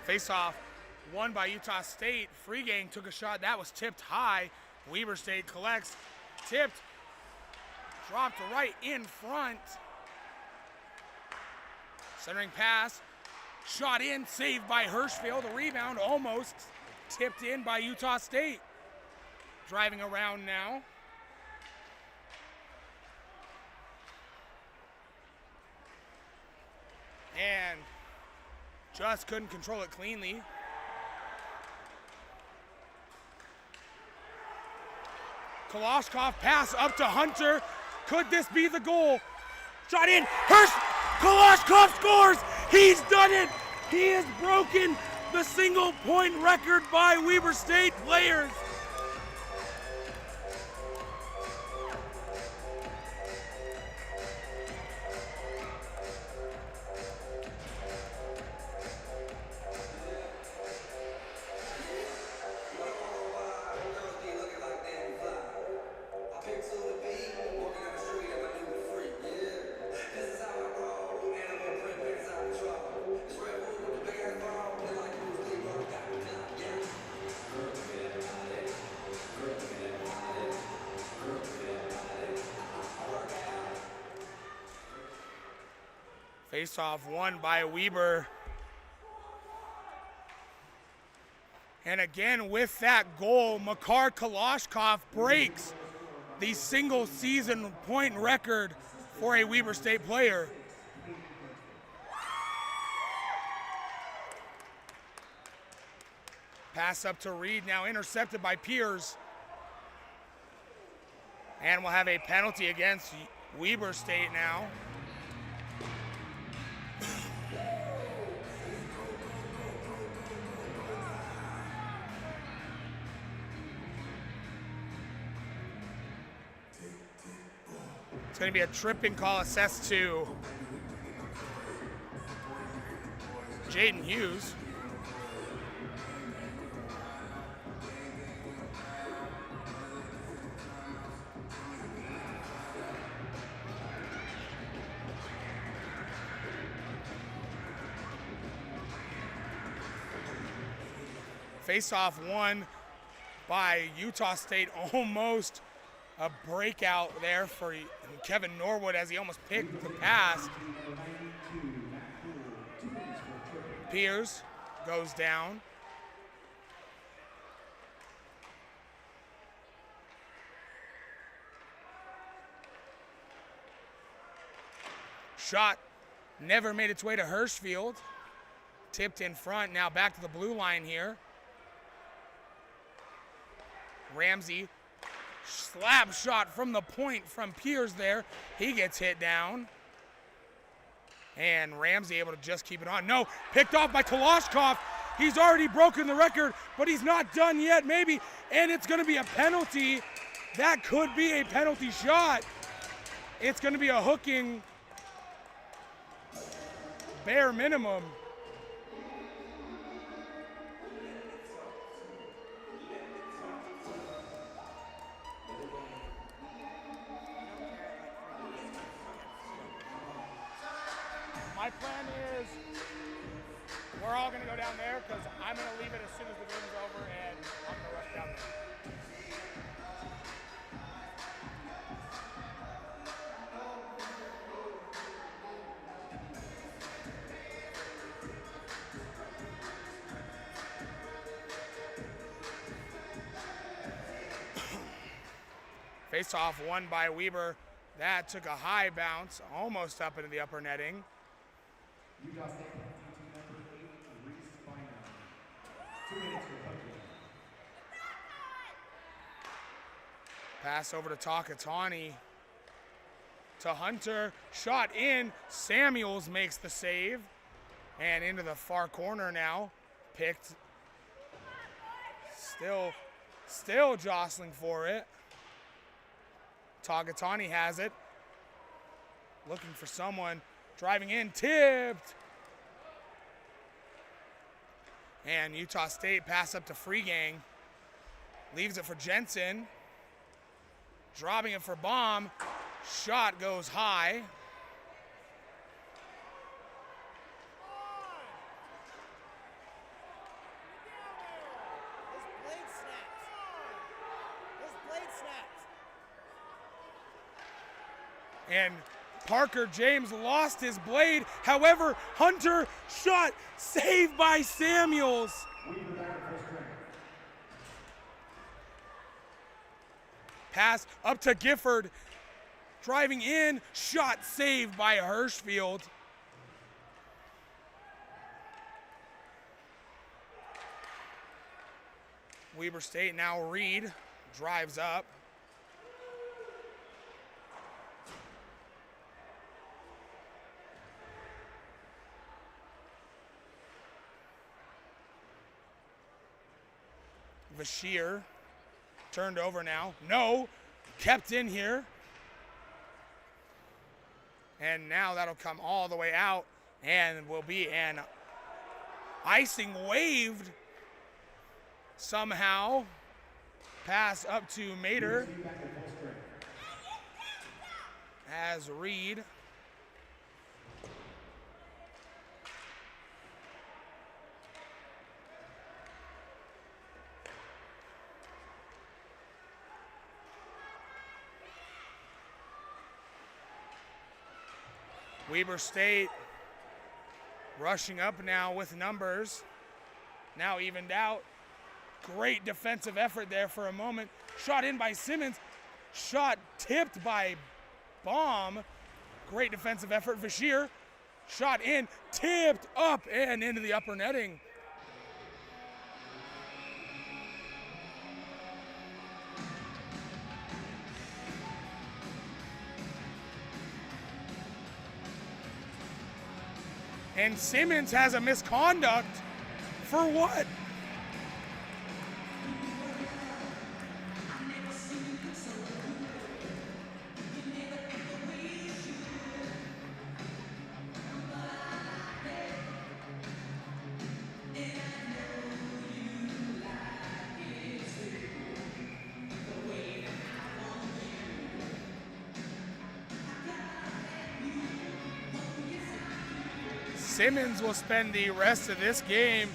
Face-off won by Utah State. Freegang took a shot. That was tipped high. Weber State collects. Tipped. Dropped right in front. Centering pass. Shot in. Saved by Hirschfield. The rebound almost tipped in by Utah State. Driving around now. And just couldn't control it cleanly. Kalashkov pass up to Hunter. Could this be the goal? Shot in. Kalashkov scores. He's done it. He has broken the single point record by Weber State players. Face-off won by Weber. And again, with that goal, Makar Kalashkov breaks the single season point record for a Weber State player. Pass up to Reed, now intercepted by Piers. And we'll have a penalty against Weber State now. It's going to be a tripping call assessed to Jaden Hughes. Face-off won by Utah State. Almost a breakout there for Kevin Norwood as he almost picked the pass. Piers goes down. Shot never made its way to Hirschfield. Tipped in front, now back to the blue line here. Ramsey, slap shot from the point from Piers there. He gets hit down. And Ramsey able to just keep it on. No, picked off by Kalashkov. He's already broken the record, but he's not done yet, maybe. And it's going to be a penalty. That could be a penalty shot. It's going to be a hooking bare minimum. My plan is we're all going to go down there because I'm going to leave it as soon as the game's over and I'm going to rush down there. Face-off won by Weber. That took a high bounce, almost up into the upper netting. Utah State penalty to number 8, Reese Bynum. 2 minutes for punching. Pass over to Takatani. To Hunter. Shot in. Samuels makes the save. And into the far corner now. Picked. Still jostling for it. Tagatani has it. Looking for someone. Driving in, tipped. And Utah State pass up to Freegang. Leaves it for Jensen. Dropping it for Baum. Shot goes high. And Parker James lost his blade. However, Hunter shot saved by Samuels. Pass up to Gifford. Driving in, shot saved by Hirschfield. Weber State now Reed drives up. Bashir turned over now. No, kept in here. And now that'll come all the way out and will be an icing waived somehow. Pass up to Mater as Reed. Weber State rushing up now with numbers. Now evened out. Great defensive effort there for a moment. Shot in by Simmons. Shot tipped by Baum. Great defensive effort. Bashir. Shot in, tipped up and into the upper netting. And Simmons has a misconduct for what? Simmons will spend the rest of this game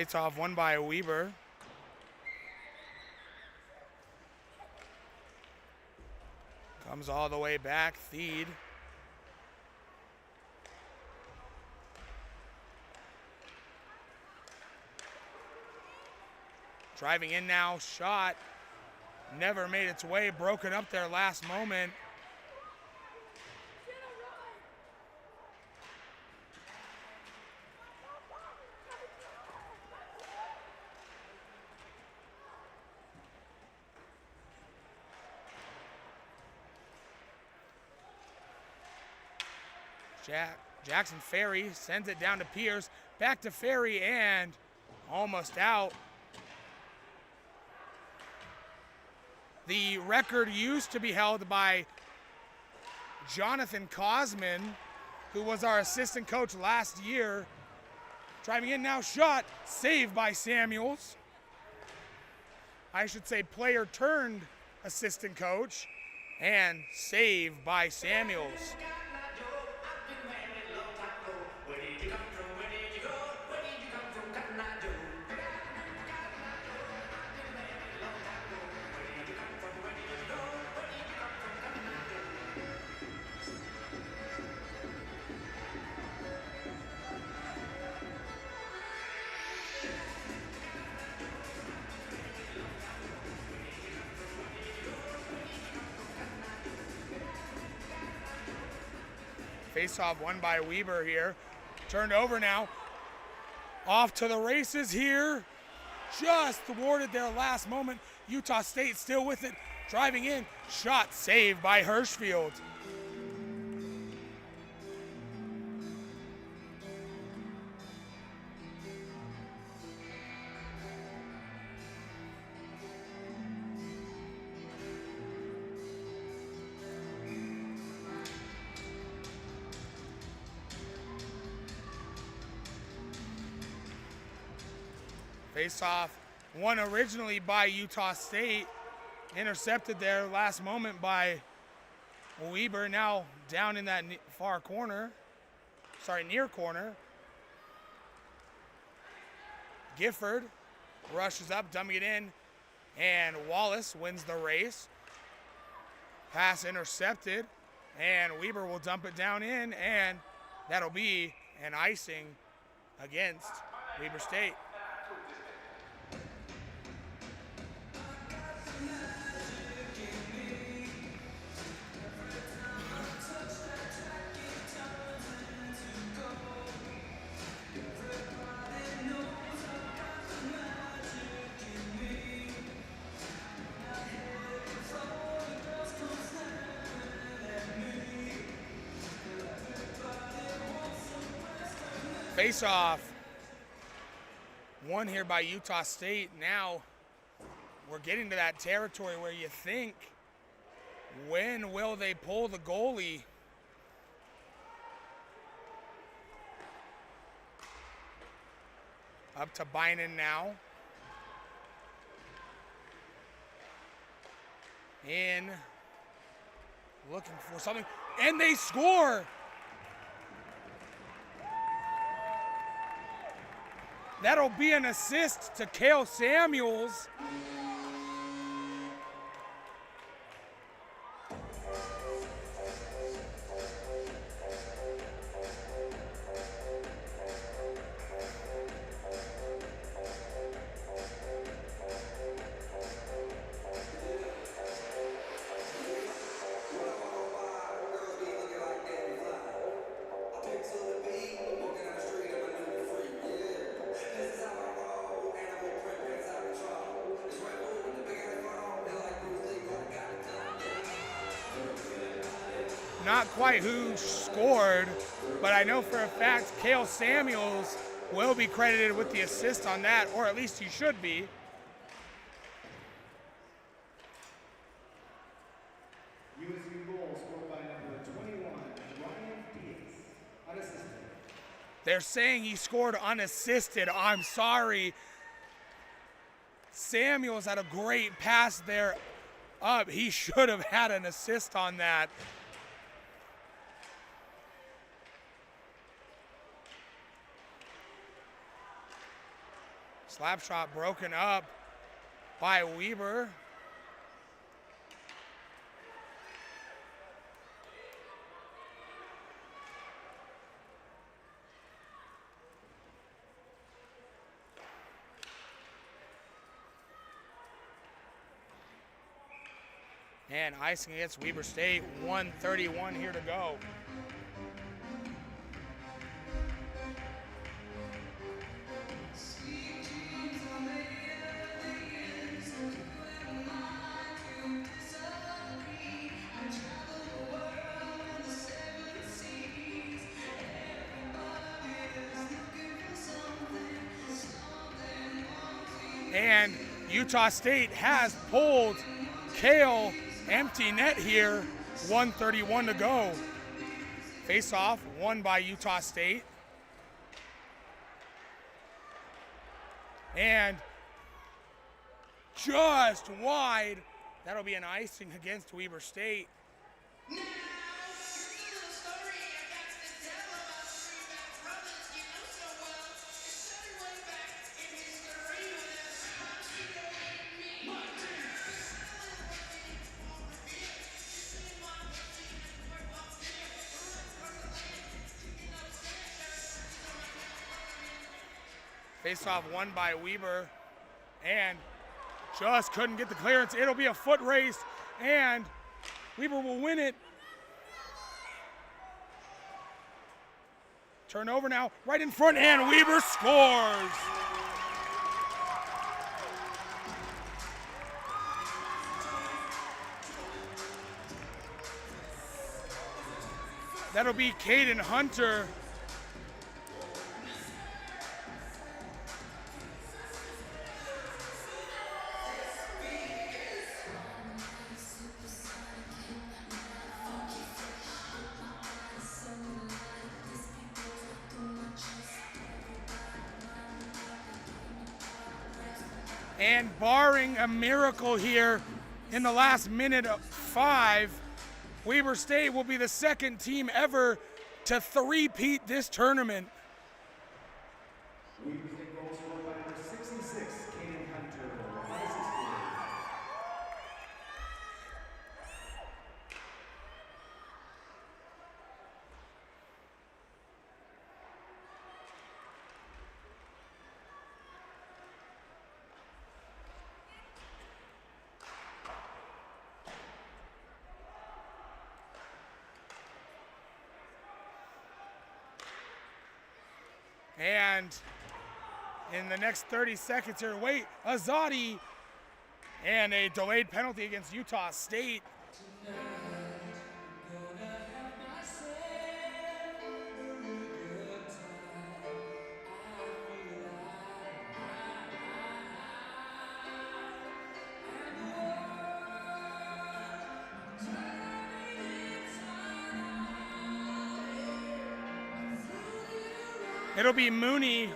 face off won by Weber. Comes all the way back, Theed. Driving in now, shot. Never made its way, broken up there last moment. Jackson Ferry sends it down to Pierce, back to Ferry and almost out. The record used to be held by Jonathan Cosman, who was our assistant coach last year. Driving in now, shot, saved by Samuels. I should say player turned assistant coach and saved by Samuels. Face-off won by Weber here. Turned over now. Off to the races here. Just thwarted their last moment. Utah State still with it. Driving in. Shot saved by Hirschfield. Face-off won originally by Utah State. Intercepted there last moment by Weber. Now down in that far corner. Sorry, near corner. Gifford rushes up, dumping it in. And Wallace wins the race. Pass intercepted. And Weber will dump it down in. And that'll be an icing against Weber State. Face-off won here by Utah State. Now we're getting to that territory where you think, when will they pull the goalie? Up to Bynum now. In, looking for something, and they score! That'll be an assist to Cale Samuels. Not quite who scored, but I know for a fact Cale Samuels will be credited with the assist on that, or at least he should be. USU goal scored by number 21, Ryan Diaz, unassisted. They're saying he scored unassisted. I'm sorry. Samuels had a great pass there up. He should have had an assist on that. Slap shot broken up by Weber. And icing against Weber State, 1:31 here to go. And Utah State has pulled Cale empty net here, 1:31 to go. Face-off won by Utah State. And just wide, that'll be an icing against Weber State. Face-off won by Weber, and just couldn't get the clearance. It'll be a foot race, and Weber will win it. Turnover now, right in front, and Weber scores. That'll be Caden Hunter. And barring a miracle here in the last minute of 5, Weber State will be the second team ever to three-peat this tournament. Weber State goal scored by number 66, Kaden Hunter. WASATCH score. And in the next 30 seconds here, wait, Azadi, and a delayed penalty against Utah State. It'll be Mooney,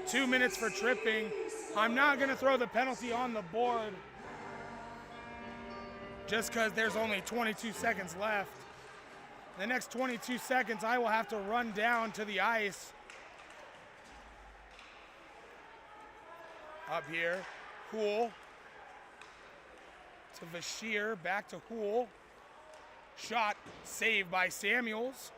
2 minutes for tripping. I'm not gonna throw the penalty on the board just because there's only 22 seconds left. The next 22 seconds, I will have to run down to the ice. Up here, Hool to Bashir, back to Hool. Shot saved by Samuels.